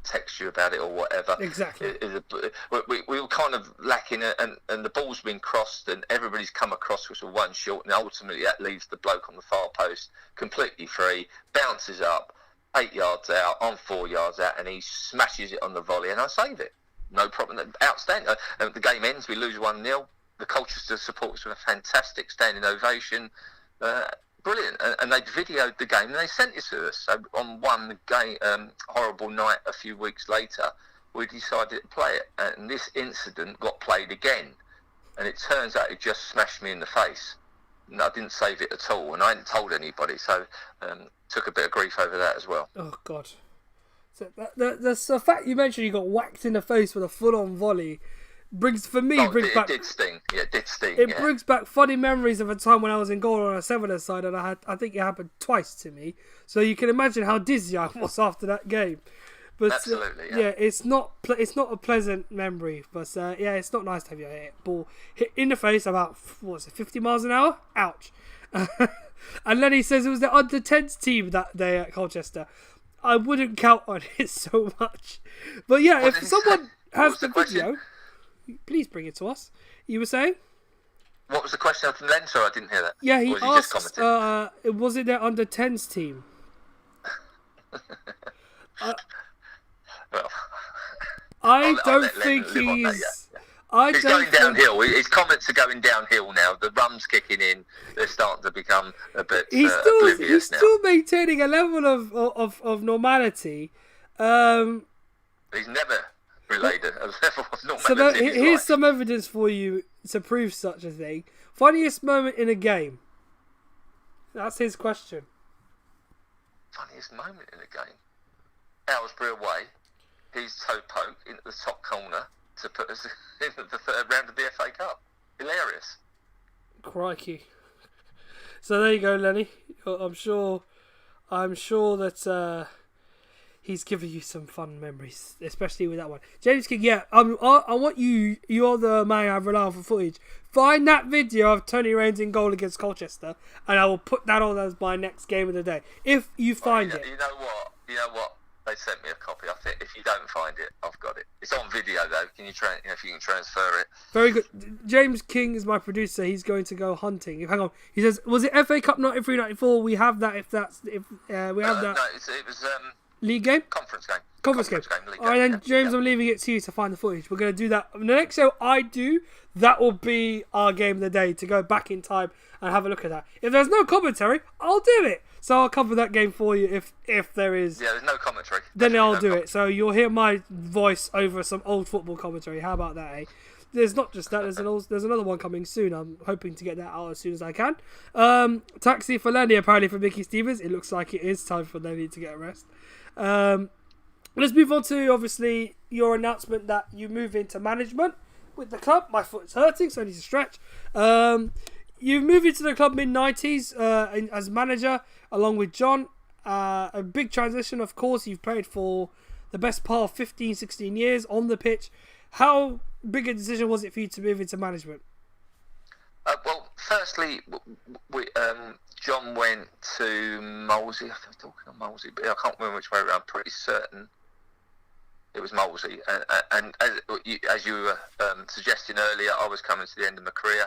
text you about it or whatever. Exactly. We were kind of lacking, and the ball's been crossed, and everybody's come across with one short, and ultimately that leaves the bloke on the far post completely free, bounces up 8 yards out, I'm 4 yards out, and he smashes it on the volley, and I save it. No problem. Outstanding. The game ends, we lose 1-0. The Colchester supporters with a fantastic standing ovation. Brilliant, and they'd videoed the game and they sent it to us. So on one game, horrible night a few weeks later, we decided to play it, and this incident got played again, and it turns out it just smashed me in the face. And I didn't save it at all, and I hadn't told anybody, so took a bit of grief over that as well. Oh God! So the fact you mentioned you got whacked in the face with a full-on volley brings back. It did sting. Yeah, it did sting. It brings back funny memories of a time when I was in goal on a Seveners side, and I think it happened twice to me. So you can imagine how dizzy I was after that game. But absolutely, it's not a pleasant memory. But it's not nice to have your ball hit in the face about 50 miles an hour. Ouch. And then he says it was the under 10s team that day at Colchester. I wouldn't count on it so much. But yeah, if someone has the video, please bring it to us. You were saying? What was the question from Len? Sorry, I didn't hear that. Yeah, he asked, was it their under 10s team? Well, I don't think he's... He's going downhill. His comments are going downhill now. The rum's kicking in. They're starting to become a bit oblivious now. He's still maintaining a level of normality. He's never relayed a level of normality. So here's some evidence for you to prove such a thing. Funniest moment in a game. That's his question. Funniest moment in a game? Aylesbury away. He's toe poke into the top corner to put us in the third round of the FA Cup. Hilarious. Crikey. So there you go, Lenny. I'm sure that he's given you some fun memories, especially with that one. James King, I want you're the man I rely on for footage. Find that video of Tony Raines in goal against Colchester, and I will put that on as my next game of the day. If you find it. You know what? They sent me a copy. I think if you don't find it, I've got it. It's on video though. Can you if you can transfer it? Very good. James King is my producer. He's going to go hunting. Hang on. He says, "Was it FA Cup 93-94? We have that. We have that." No, it was League game? Conference game. Conference game. League All right, game. then, James, I'm leaving it to you to find the footage. We're going to do that. The next show I do, that will be our game of the day, to go back in time and have a look at that. If there's no commentary, I'll do it. So I'll cover that game for you if there is. Yeah, there's no commentary. Then Definitely I'll no do commentary. it. So you'll hear my voice over some old football commentary. How about that, eh? There's not just that. There's another one coming soon. I'm hoping to get that out as soon as I can. Taxi for Lenny, apparently, for Mickey Stevens. It looks like it is time for Lenny to get a rest. Let's move on to, obviously, your announcement that you move into management with the club. My foot's hurting, so I need to stretch. You've moved into the club mid-90s as manager, along with John. A big transition, of course. You've played for the best part of 15, 16 years on the pitch. How big a decision was it for you to move into management? Well, firstly, John went to Molesey. I'm talking of Molesey, but I can't remember which way around. I'm pretty certain it was Molesey. And as you were suggesting earlier, I was coming to the end of my career.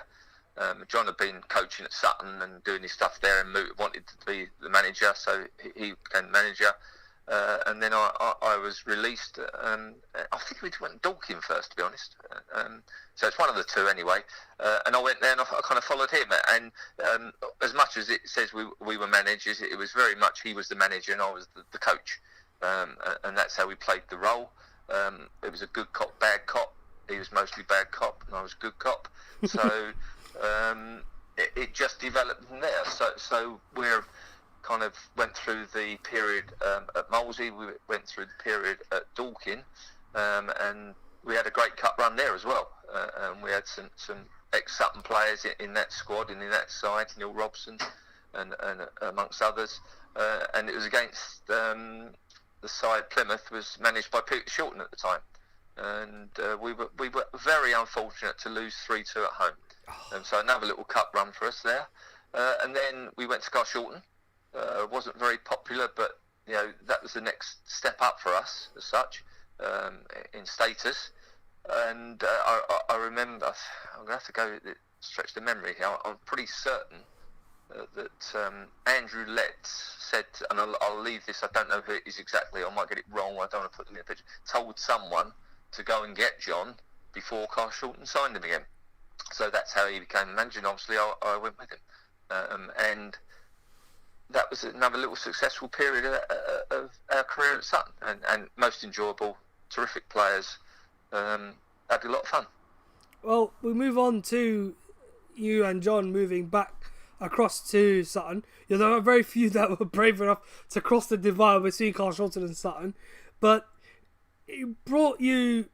John had been coaching at Sutton and doing his stuff there, and wanted to be the manager, so he became manager. And then I was released. I think we went Dorking first, to be honest. So it's one of the two anyway. And I went there and I kind of followed him. And as much as it says we were managers, it was very much he was the manager and I was the coach. And that's how we played the role. It was a good cop, bad cop. He was mostly bad cop and I was good cop. So it just developed from there. So we're kind of went through the period at Molesey, we went through the period at Dorking, and we had a great cup run there as well. And we had some ex-Sutton players in that squad and in that side, Neil Robson and amongst others. And it was against the side Plymouth was managed by Peter Shorten at the time. And we were very unfortunate to lose 3-2 at home. And so another little cup run for us there. And then we went to Shorten. Wasn't very popular, but that was the next step up for us as such in status. And I remember, I'm gonna have to go stretch the memory here. I'm pretty certain that Andrew Letts said, and I'll leave this. I don't know who it is exactly. I might get it wrong. I don't want to put them in a picture. Told someone to go and get John before Carl Shorten signed him again. So that's how he became manager. And obviously, I went with him, and that was another little successful period of our career at Sutton, and most enjoyable, terrific players, had a lot of fun. Well, we move on to you and John moving back across to Sutton. There are very few that were brave enough to cross the divide between Carl Shorten and Sutton, but it brought you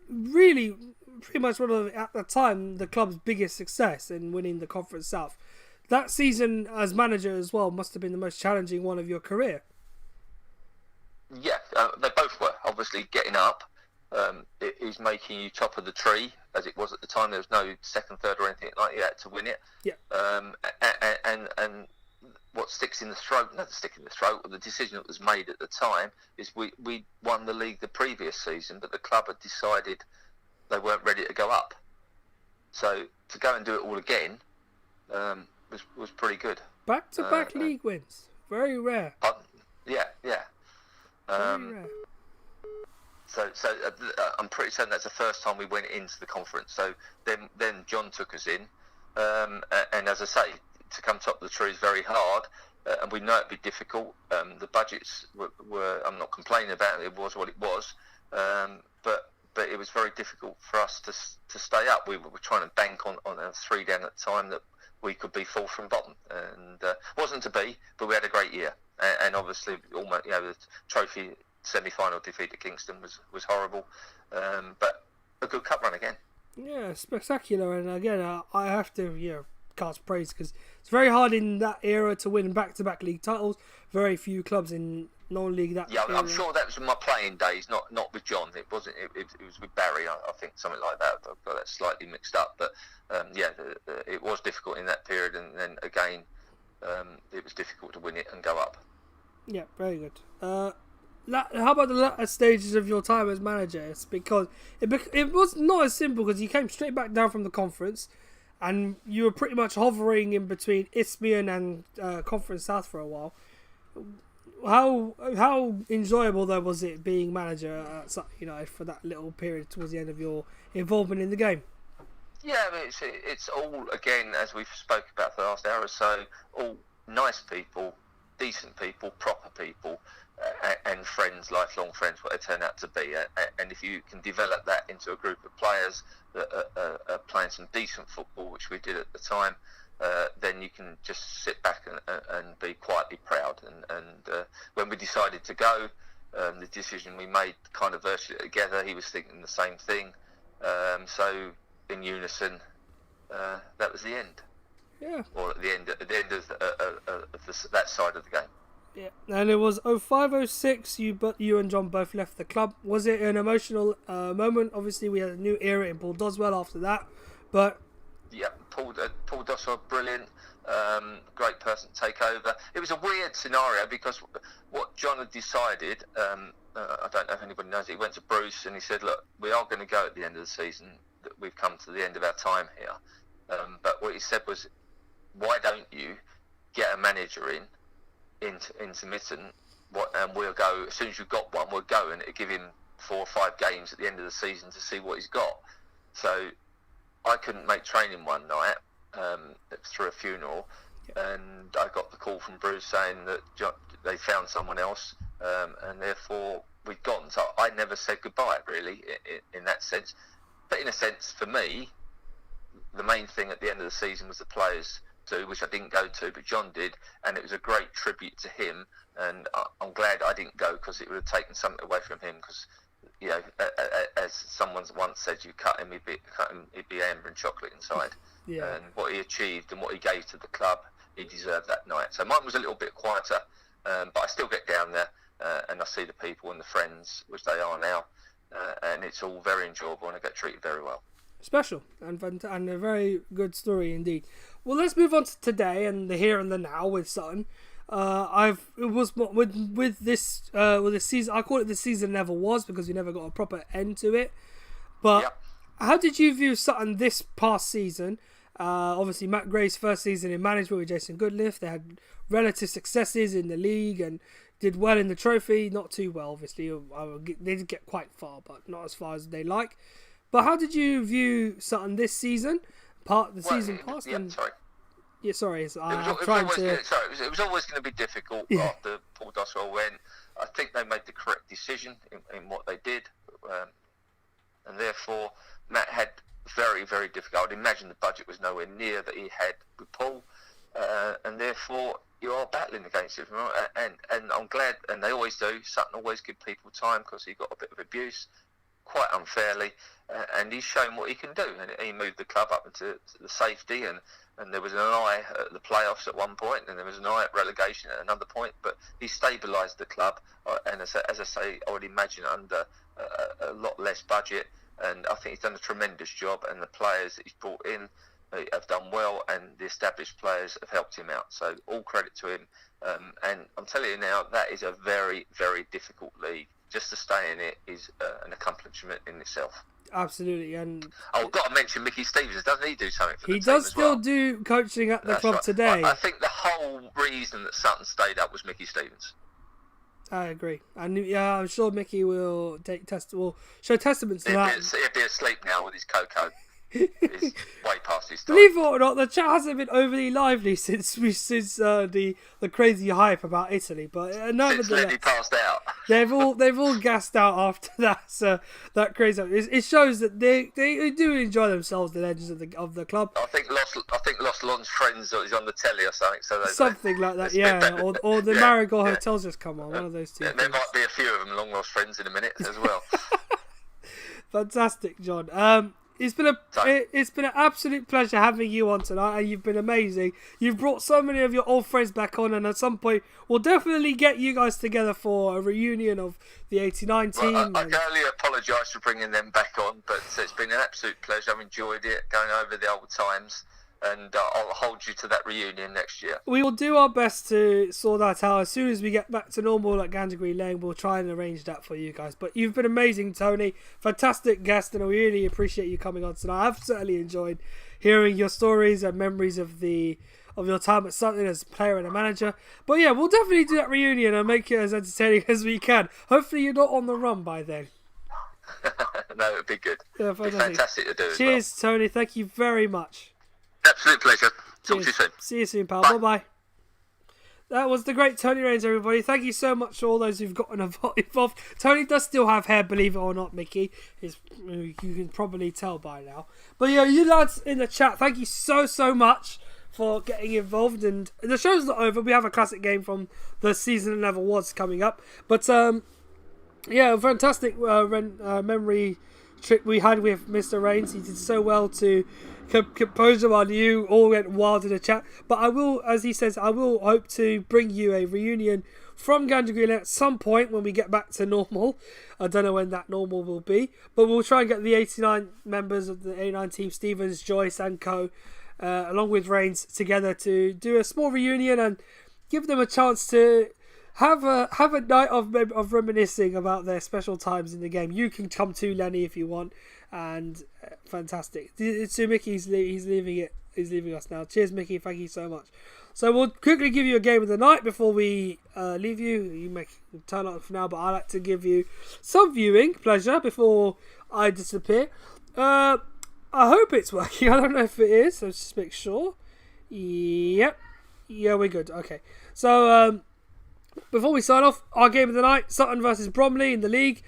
really pretty much one of, at the time, the club's biggest success in winning the Conference South. That season as manager as well must have been the most challenging one of your career. Yeah, they both were. Obviously, getting up is making you top of the tree, as it was at the time. There was no second, third, or anything like that. You had to win it. Yeah. And what sticks in the throat, not the stick in the throat, or the decision that was made at the time is we won the league the previous season, but the club had decided they weren't ready to go up. So to go and do it all again was pretty good. Back-to-back league wins. Very rare. Yeah. Very rare. So I'm pretty certain that's the first time we went into the conference. So then John took us in, and as I say, to come top of the tree is very hard, and we know it'd be difficult. The budgets were I'm not complaining about it. It was what it was, but it was very difficult for us to stay up. We were trying to bank on a 3 down at the time that we could be fourth from bottom, and wasn't to be, but we had a great year. And obviously, almost the trophy semi-final defeat at Kingston was horrible, but a good cup run again. Yeah, spectacular, and again, I have to cast praise because it's very hard in that era to win back-to-back league titles. Very few clubs in non-league that. Yeah, era. I'm sure that was my playing days, not with John. It wasn't. It was with Barry, I think, something like that. I've got that slightly mixed up, but it was difficult in that period, and then again, it was difficult to win it and go up. Yeah, very good. How about the latter stages of your time as manager? It's because it was not as simple because you came straight back down from the conference, and you were pretty much hovering in between Isthmian and Conference South for a while. how enjoyable though was it being manager at Sutton United for that little period towards the end of your involvement in the game? Yeah, I mean, it's all, again, as we've spoke about for the last hour or so, all nice people, decent people, proper people, and friends, lifelong friends, what they turn out to be. And if you can develop that into a group of players that are playing some decent football, which we did at the time, then you can just sit back and be quietly proud. And when we decided to go, the decision we made kind of virtually together, he was thinking the same thing. So in unison, that was the end. Yeah. Or at the end of that side of the game. Yeah. And it was 05-06. You and John both left the club. Was it an emotional moment? Obviously, we had a new era in Paul Doswell after that, but yeah, Paul Doswell, brilliant, great person to take over. It was a weird scenario because what John had decided, I don't know if anybody knows, he went to Bruce and he said, look, we are going to go at the end of the season. We've come to the end of our time here. But what he said was, why don't you get a manager into intermittent, and we'll go, as soon as you've got one, we'll go and give him 4 or 5 games at the end of the season to see what he's got. So I couldn't make training one night through a funeral, and I got the call from Bruce saying that they found someone else, and therefore we'd gone. So I never said goodbye, really, in that sense. But in a sense, for me, the main thing at the end of the season was the players too, which I didn't go to, but John did, and it was a great tribute to him. And I'm glad I didn't go, because it would have taken something away from him. Because, you know, as someone once said, you cut him, he'd be amber and chocolate inside. Yeah. And what he achieved and what he gave to the club, he deserved that night. So mine was a little bit quieter, but I still get down there and I see the people and the friends, which they are now, and it's all very enjoyable, and I get treated very well. Special and a very good story indeed. Well, let's move on to today and the here and the now with Sutton. With this season, I call it the season never was, because we never got a proper end to it. But Yep. How did you view Sutton this past season? Obviously, Matt Gray's first season in management with Jason Goodliff, they had relative successes in the league and did well in the trophy. Not too well, obviously. They did get quite far, but not as far as they like. But how did you view Sutton this season? Season past? Yeah, sorry. Yeah, sorry. It was always going to be difficult after Paul Doswell went. I think they made the correct decision in what they did, and therefore Matt had very, very difficult. I'd imagine the budget was nowhere near that he had with Paul, and therefore you are battling against it. And I'm glad, and they always do. Sutton always give people time, because he got a bit of abuse, quite unfairly, and he's shown what he can do. And he moved the club up into the safety, and there was an eye at the playoffs at one point, and there was an eye at relegation at another point. But he stabilised the club, and as I say, I would imagine under a lot less budget. And I think he's done a tremendous job, and the players that he's brought in have done well, and the established players have helped him out. So all credit to him. And I'm telling you now, that is a very, very difficult league. Just to stay in it is an accomplishment in itself. Absolutely, and I've got to mention Mickey Stevens. Doesn't he do something for the team he does as still well? do coaching at the That's club right. today. I think the whole reason that Sutton stayed up was Mickey Stevens. I agree, and yeah, I'm sure Mickey will show testaments to that. He'll be asleep now with his cocoa. He's way past his time. Believe it or not, the chat hasn't been overly lively since the crazy hype about Italy, but Since nevertheless, Lenny passed out. they've all gassed out after that crazy. It shows that they do enjoy themselves, the legends of the club. I think Lost Lon's Friends is on the telly or something. Something like that, yeah. Or the Marigold Hotels just come on, one of those two. Yeah, there might be a few of them long lost friends in a minute as well. Fantastic, John. It's been an absolute pleasure having you on tonight, and you've been amazing. You've brought so many of your old friends back on, and at some point we'll definitely get you guys together for a reunion of the '89 team. Well, I can only apologise for bringing them back on, but it's been an absolute pleasure. I've enjoyed it, going over the old times, and I'll hold you to that reunion next year. We will do our best to sort that out. As soon as we get back to normal at Gandergreen Lane, we'll try and arrange that for you guys. But you've been amazing, Tony. Fantastic guest, and I really appreciate you coming on tonight. I've certainly enjoyed hearing your stories and memories of the of your time at Sutton as a player and a manager. But yeah, we'll definitely do that reunion and make it as entertaining as we can. Hopefully you're not on the run by then. No, it'd be good. Yeah, it'd be fantastic to do. Cheers, Tony. Thank you very much. Absolute pleasure. Talk to you soon. See you soon, pal. Bye-bye. That was the great Tony Raines, everybody. Thank you so much to all those who've gotten involved. Tony does still have hair, believe it or not, Mickey. You can probably tell by now. But yeah, you lads in the chat, thank you so much for getting involved. And the show's not over. We have a classic game from the season 11 awards coming up. But yeah, fantastic memory trip we had with Mr. Raines. He did so well to compose them while you all went wild in the chat. But I will, as he says, I will hope to bring you a reunion from Gandergreen at some point when we get back to normal. I don't know when that normal will be, but we'll try and get the 89 members of the 89 team, Stevens, Joyce and co, along with Raines, together to do a small reunion and give them a chance to have a night of reminiscing about their special times in the game. You can come too, Lenny, if you want. And fantastic. So Mickey's leaving us now. Cheers, Mickey. Thank you so much. So we'll quickly give you a game of the night before we leave you. You may turn off now, but I like to give you some viewing pleasure before I disappear. I hope it's working. I don't know if it is. So let's just make sure. Yep. Yeah, we're good. Okay. So before we sign off, our game of the night: Sutton versus Bromley in the league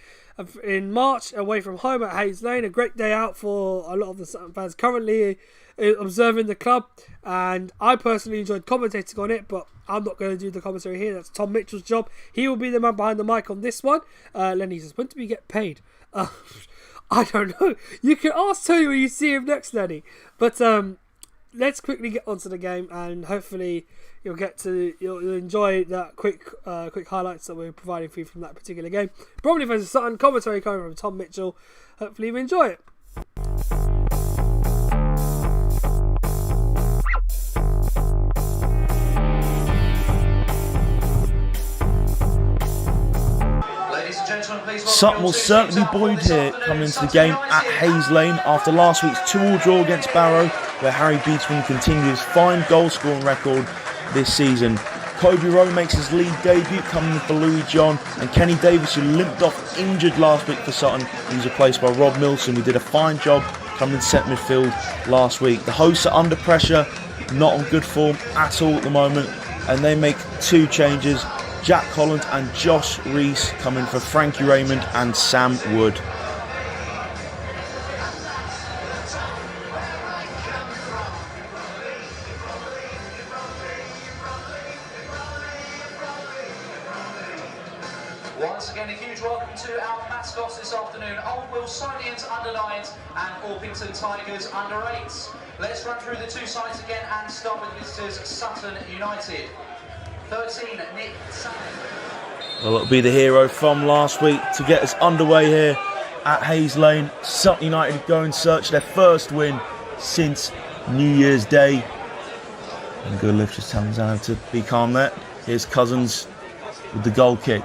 in March, away from home at Hayes Lane. A great day out for a lot of the Sutton fans currently observing the club, and I personally enjoyed commentating on it, but I'm not going to do the commentary here. That's Tom Mitchell's job. He will be the man behind the mic on this one. Lenny says, when do we get paid? I don't know. You can ask Tony when you see him next, Lenny. But let's quickly get onto the game, and hopefully you'll enjoy that quick highlights that we're providing for you from that particular game. Bromley versus Sutton, commentary coming from Tom Mitchell. Hopefully you enjoy it. Sutton will certainly be buoyed here coming into the game at Hayes Lane after last week's 2-2 draw against Barrow, where Harry Beatman continued his fine goal scoring record this season. Kobe Rowe makes his league debut coming in for Louis John, and Kenny Davis, who limped off injured last week for Sutton, he was replaced by Rob Milson, who did a fine job coming in centre midfield last week. The hosts are under pressure, not on good form at all at the moment, and they make two changes. Jack Holland and Josh Reese come in for Frankie Raymond and Sam Wood. Once again, a huge welcome to our mascots this afternoon: Old Will Sonians under 9s and Orpington Tigers under 8s. Let's run through the two sides again and start with visitors Sutton United. 13, Nick Sutton. Well, it'll be the hero from last week to get us underway here at Hayes Lane. Sutton United go in search of their first win since New Year's Day. And Goodliff just telling Zan to be calm there. Here's Cousins with the goal kick.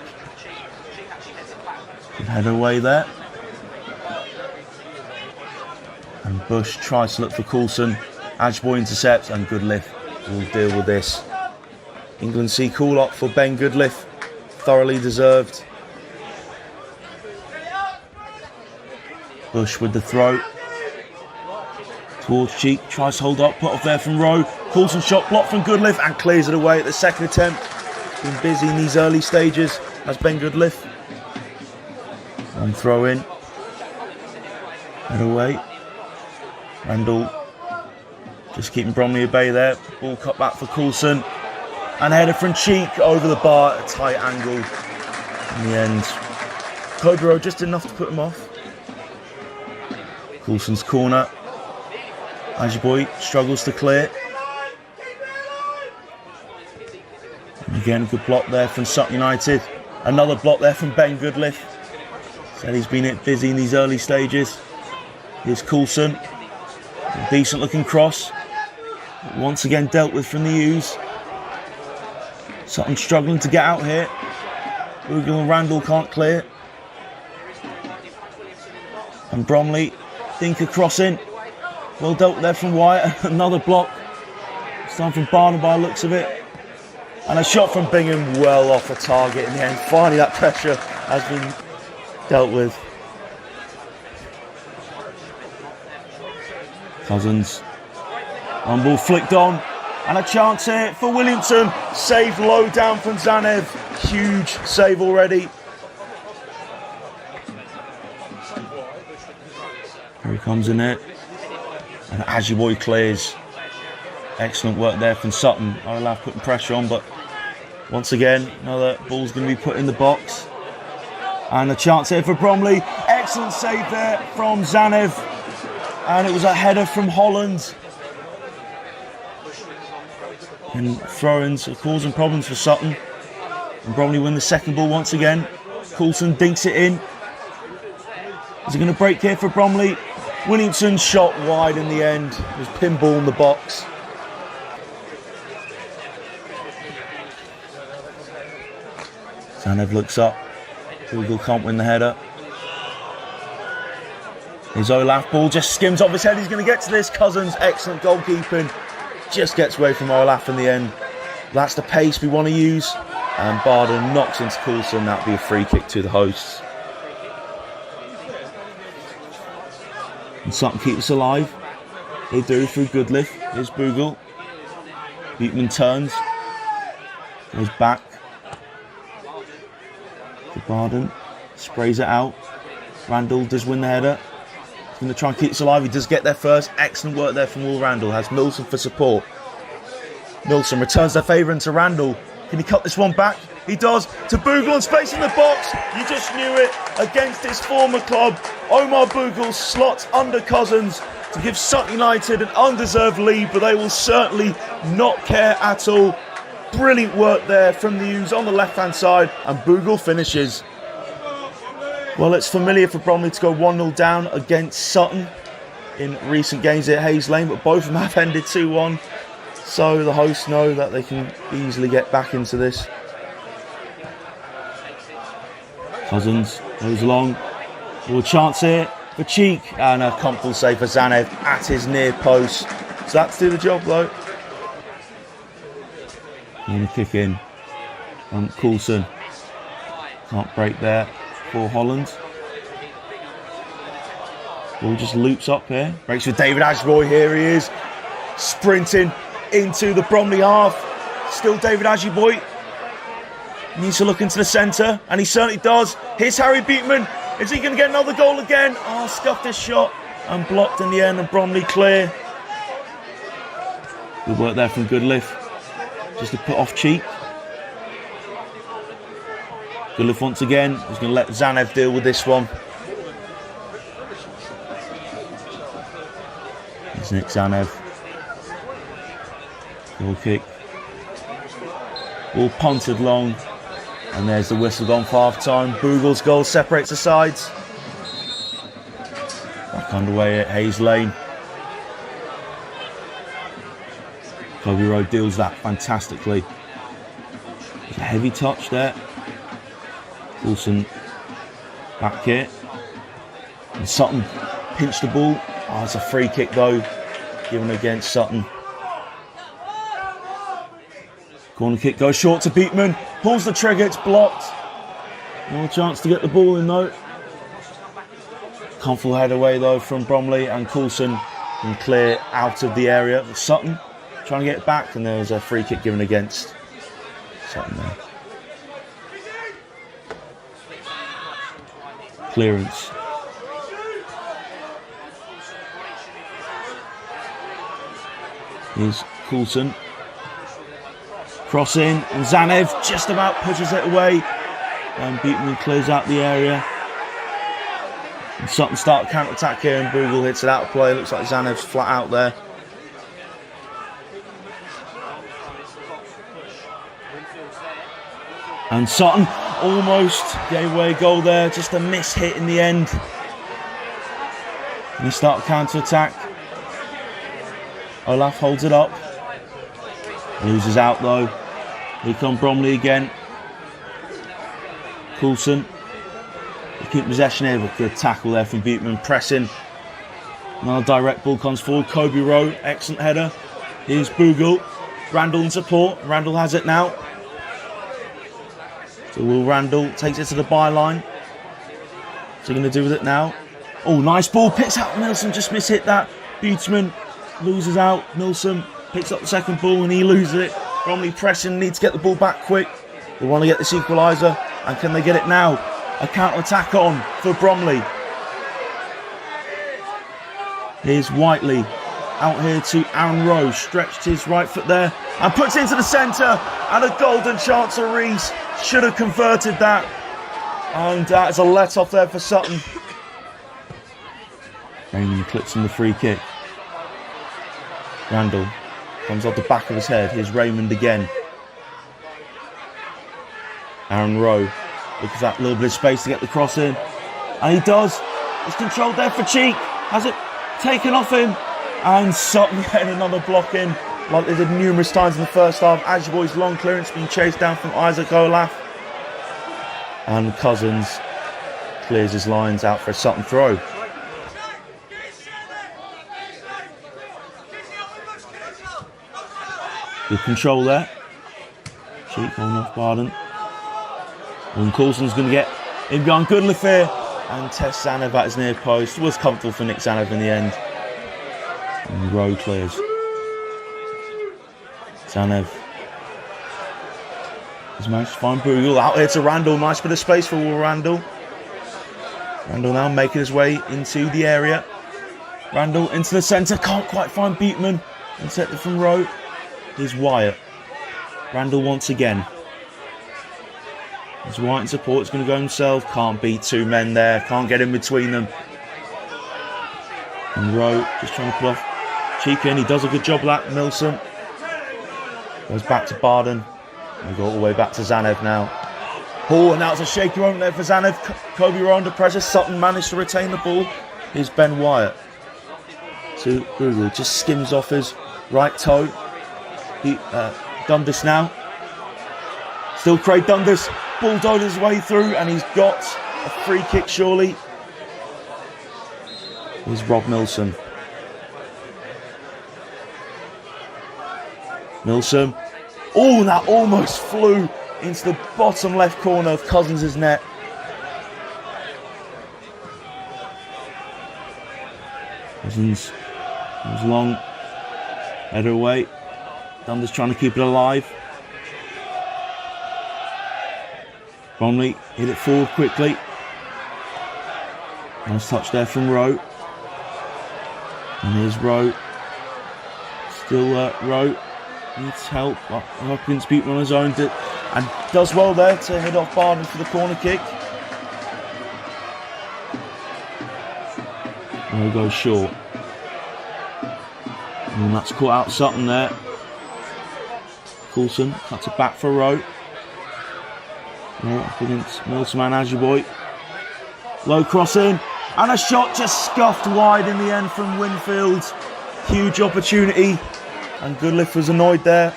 Good header away there. And Bush tries to look for Coulson. Ashboy intercepts, and Goodliff will deal with this. England see call-up for Ben Goodliff. Thoroughly deserved. Bush with the throw. Towards Cheek, tries to hold up, put off there from Rowe. Coulson shot blocked from Goodliff and clears it away at the second attempt. Been busy in these early stages as Ben Goodliff. One throw in. Head away. Randall just keeping Bromley at bay there. Ball cut back for Coulson. And header from Cheek over the bar at a tight angle. In the end, Cobra just enough to put him off. Coulson's corner. Ajiboy struggles to clear. And again, good block there from Sutton United. Another block there from Ben Goodliff. Said he's been busy in these early stages. Here's Coulson. A decent looking cross. Once again dealt with from the U's. Sutton struggling to get out here. Ugal and Randall can't clear. And Bromley, Dinker crossing. Well dealt there from Wyatt. Another block It's time from Barnum by the looks of it. And a shot from Bingham well off the target in the end. Finally that pressure has been dealt with. Cousins. One ball flicked on. And a chance here for Williamson. Saved low down from Zanev. Huge save already. Here he comes in it. And Ajiboye clears. Excellent work there from Sutton. Olaf putting pressure on, but once again, another ball's going to be put in the box. And a chance here for Bromley. Excellent save there from Zanev. And it was a header from Holland. And throw-ins are causing problems for Sutton. And Bromley win the second ball once again. Coulson dinks it in. Is it going to break here for Bromley? Williamson shot wide in the end. It was pinball in the box. Zanev looks up. Google can't win the header. His Olaf ball just skims off his head. He's going to get to this. Cousins, excellent goalkeeping. Just gets away from Olaf in the end. That's the pace we want to use. And Barden knocks into Coulson. That'll be a free kick to the hosts. And Sutton keep us alive. They do through Goodliff. Here's Bogle. Beatman turns. Goes back. To Barden. Sprays it out. Randall does win the header. He's going to try and keep us alive. He does get there first. Excellent work there from Will Randall. Has Milson for support. Milson returns their favour into Randall. Can he cut this one back? He does. To Bogle and space in the box. You just knew it. Against his former club. Omar Bogle slots under Cousins to give Sutton United an undeserved lead, but they will certainly not care at all. Brilliant work there from the U's on the left-hand side, and Bogle finishes. Well, it's familiar for Bromley to go 1-0 down against Sutton in recent games at Hayes Lane, but both of them have ended 2-1, so the hosts know that they can easily get back into this. Cousins goes long. A chance here for Cheek, and a comfortable save for Zanev at his near post. So that's do the job though. And a kick in from Coulson. Can't break there for Holland. Ball just loops up here. Breaks with David Ajiboye. Here he is. Sprinting into the Bromley half. Still David Ajiboye. Needs to look into the centre, and he certainly does. Here's Harry Beatman. Is he going to get another goal again? Oh, scuffed his shot and blocked in the end, and Bromley clear. Good work there from Goodliff. Just to put off Cheek. Goodliff once again. He's going to let Zanev deal with this one. Here's Nick Zanev. Goal kick. Ball punted long. And there's the whistle gone for half time. Bogle's goal separates the sides. Back underway at Hayes Lane. Kobe Road deals that fantastically. There's a heavy touch there. Coulson back here. And Sutton pinched the ball. Oh, it's a free kick though, given against Sutton. Corner kick goes short to Beatman. Pulls the trigger, it's blocked. No chance to get the ball in though. Comfortable head away though from Bromley, and Coulson can clear out of the area. Sutton trying to get it back, and there was a free kick given against Sutton there. Clearance. Here's Coulson. Crossing, and Zanev just about pushes it away. And Beatman clears out the area. And Sutton start counter-attack here, and Bogle hits it out of play. Looks like Zanev's flat out there. And Sutton almost gave away a goal there. Just a miss hit in the end. And they start counter-attack. Olaf holds it up. Loses out though. Here come Bromley again. Coulson. They keep possession here, but good tackle there from Beatman. Pressing. Another direct ball comes forward. Kobe Rowe, excellent header. Here's Bogle. Randall in support. Randall has it now. So Will Randall takes it to the byline. What's he going to do with it now? Oh, nice ball. Picks out Milsom. Just mishit that. Buteman loses out. Milsom picks up the second ball and he loses it. Bromley pressing. Need to get the ball back quick. They want to get this equaliser. And can they get it now? A counter-attack on for Bromley. Here's Whiteley. Out here to Aaron Rowe. Stretched his right foot there. And puts it into the centre. And a golden chance for Reese. Should have converted that. And that's a let-off there for Sutton. Raymond clips on the free kick. Randall comes off the back of his head. Here's Raymond again. Aaron Rowe. Look at that little bit of space to get the cross in. And he does. It's controlled there for Cheek. Has it taken off him? And Sutton getting another block in, like they did numerous times in the first half. Ajiboy's long clearance being chased down from Isaac Olaf. And Cousins clears his lines out for a Sutton throw. Good control there. Cheek on off Barden. And Coulson's going to get him going. Goodliff here. And Tess Zanev at his near post. Was comfortable for Nick Zanev in the end. And Rowe clears. Zanev has managed to find Bogle. Out here to Randall. Nice bit of space for Will Randall. Randall now making his way into the area. Randall into the centre. Can't quite find Beatman. Intercepted from Rowe. Here's Wyatt. Randall once again. There's Wyatt in support. He's going to go himself. Can't beat two men there. Can't get in between them. And Rowe just trying to put off Cheekin. He does a good job of that. Milsom goes back to Barden. And go all the way back to Zanev now. Oh, and now it's a shaky moment there for Zanev. Kobe Rowe under pressure. Sutton managed to retain the ball. Here's Ben Wyatt. To Google. Just skims off his right toe. Dundas now. Still Craig Dundas. Bulldozed his way through and he's got a free kick surely. Here's Rob Milsom. Milsom. Oh, that almost flew into the bottom left corner of Cousins' net. Cousins was long. Header away. Dundas trying to keep it alive. Bromley hit it forward quickly. Nice touch there from Rowe. And here's Rowe. Still Rowe needs help. Up against Beatman on his own. And does well there to head off Barden for the corner kick. Rowe goes short. And that's caught out Sutton there. Coulson cuts it back for Rowe. Up against Milsom and Ajiboy. Low cross in. And a shot just scuffed wide in the end from Winfield. Huge opportunity. And Goodliff was annoyed there.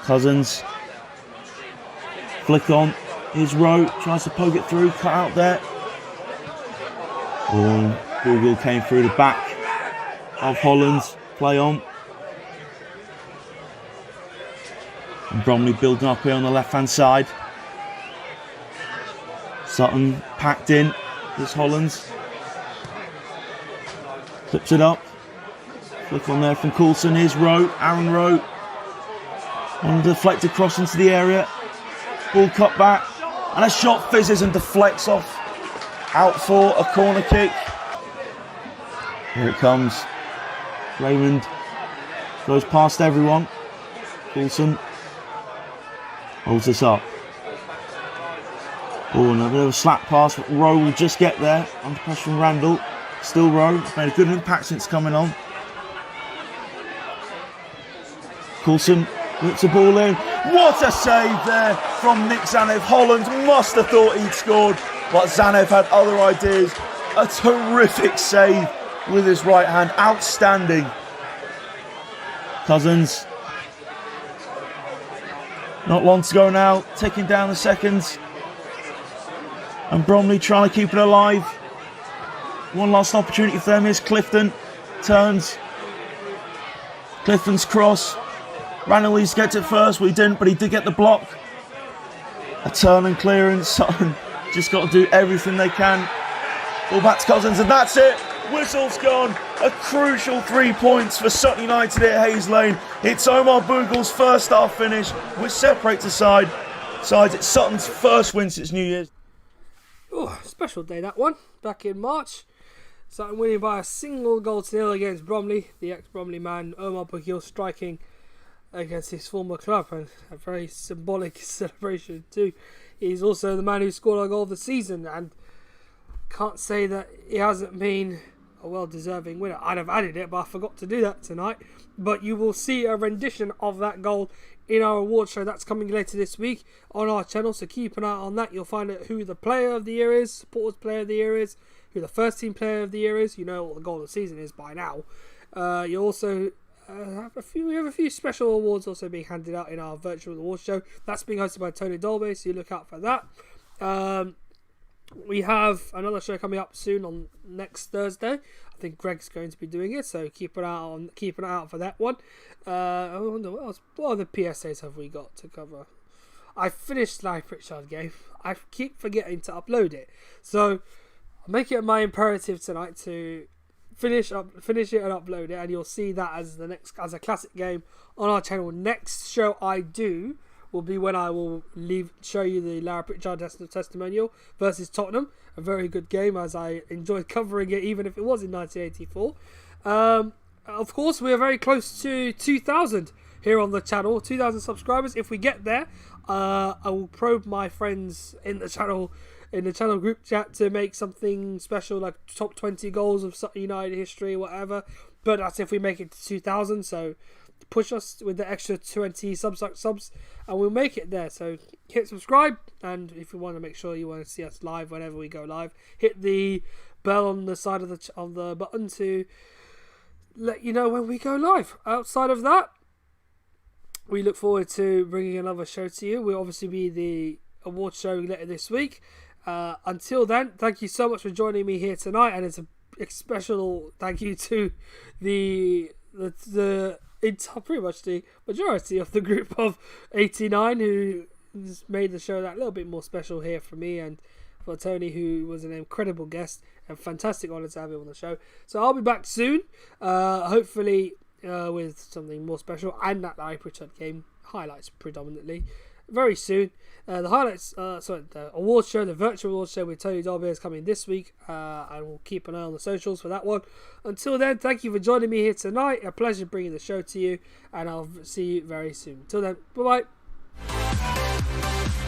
Cousins. Flick on. Here's Rowe. Tries to poke it through. Cut out there. Oh, Google came through the back of Hollands. Play on. And Bromley building up here on the left-hand side. Sutton packed in. Here's Hollands. Clips it up. Flick on there from Coulson. Here's Rowe. Aaron Rowe. On a deflected cross into the area. Ball cut back. And a shot fizzes and deflects off. Out for a corner kick. Here it comes. Raymond goes past everyone. Coulson holds this up. Oh, another bit of a slack pass, but Rowe will just get there. Under pressure from Randall. Still Rowe. Made a good impact since coming on. Coulson whips the ball in. What a save there from Nick Zanev. Holland must have thought he'd scored, but Zanev had other ideas. A terrific save with his right hand. Outstanding. Cousins. Not long to go now. Taking down the seconds. And Bromley trying to keep it alive. One last opportunity for them. Here's Clifton. Turns. Clifton's cross. Ranelagh gets it first, but he didn't, but he did get the block. A turn and clearance. Sutton just got to do everything they can. Ball back to Cousins, and that's it. Whistle's gone. A crucial 3 points for Sutton United at Hayes Lane. It's Omar Bugle's first half finish, which separates the sides. It's Sutton's first win since New Year's. Oh, special day that one. Back in March. Sutton winning by a single goal to nil against Bromley. The ex-Bromley man, Omar Bugle, striking against his former club, and a very symbolic celebration too. He's also the man who scored our goal of the season, and can't say that he hasn't been a well-deserving winner. I'd have added it, but I forgot to do that tonight. But you will see a rendition of that goal in our award show that's coming later this week on our channel, so keep an eye on that. You'll find out who the player of the year is, supporters player of the year is, who the first team player of the year is. You know what the goal of the season is by now. You'll also we have a few special awards also being handed out in our virtual awards show. That's being hosted by Tony Dolby, so you look out for that. We have another show coming up soon on next Thursday. I think Greg's going to be doing it, so keep an eye out for that one. I wonder what else. What other PSAs have we got to cover? I finished Live Pritchard game. I keep forgetting to upload it, so I'll make it my imperative tonight to finish it and upload it, and you'll see that as a classic game on our channel. Next show I do will be when I will show you the Lara Pritchard testimonial versus Tottenham. A very good game, as I enjoyed covering it, even if it was in 1984. Of course, we are very close to 2,000 here on the channel, 2,000 subscribers. If we get there, I will probe my friends in the channel group chat to make something special, like top 20 goals of Sutton United history, whatever. But that's if we make it to 2,000. So push us with the extra 20 subs, and we'll make it there. So hit subscribe, and if you want to make sure you want to see us live whenever we go live, hit the bell on the side of the button to let you know when we go live. Outside of that, we look forward to bringing another show to you. We'll obviously be the award show later this week. Until then, thank you so much for joining me here tonight, and it's a special thank you to it's pretty much the majority of the group of 89 who made the show that little bit more special here for me, and for Tony, who was an incredible guest and fantastic honour to have him on the show. So I'll be back soon, hopefully with something more special, and that Larry Pritchard game highlights predominantly very soon. The awards show, the virtual awards show with Tony Dolby is coming this week, and we'll keep an eye on the socials for that one. Until then, thank you for joining me here tonight. A pleasure bringing the show to you, and I'll see you very soon. Until then, bye bye.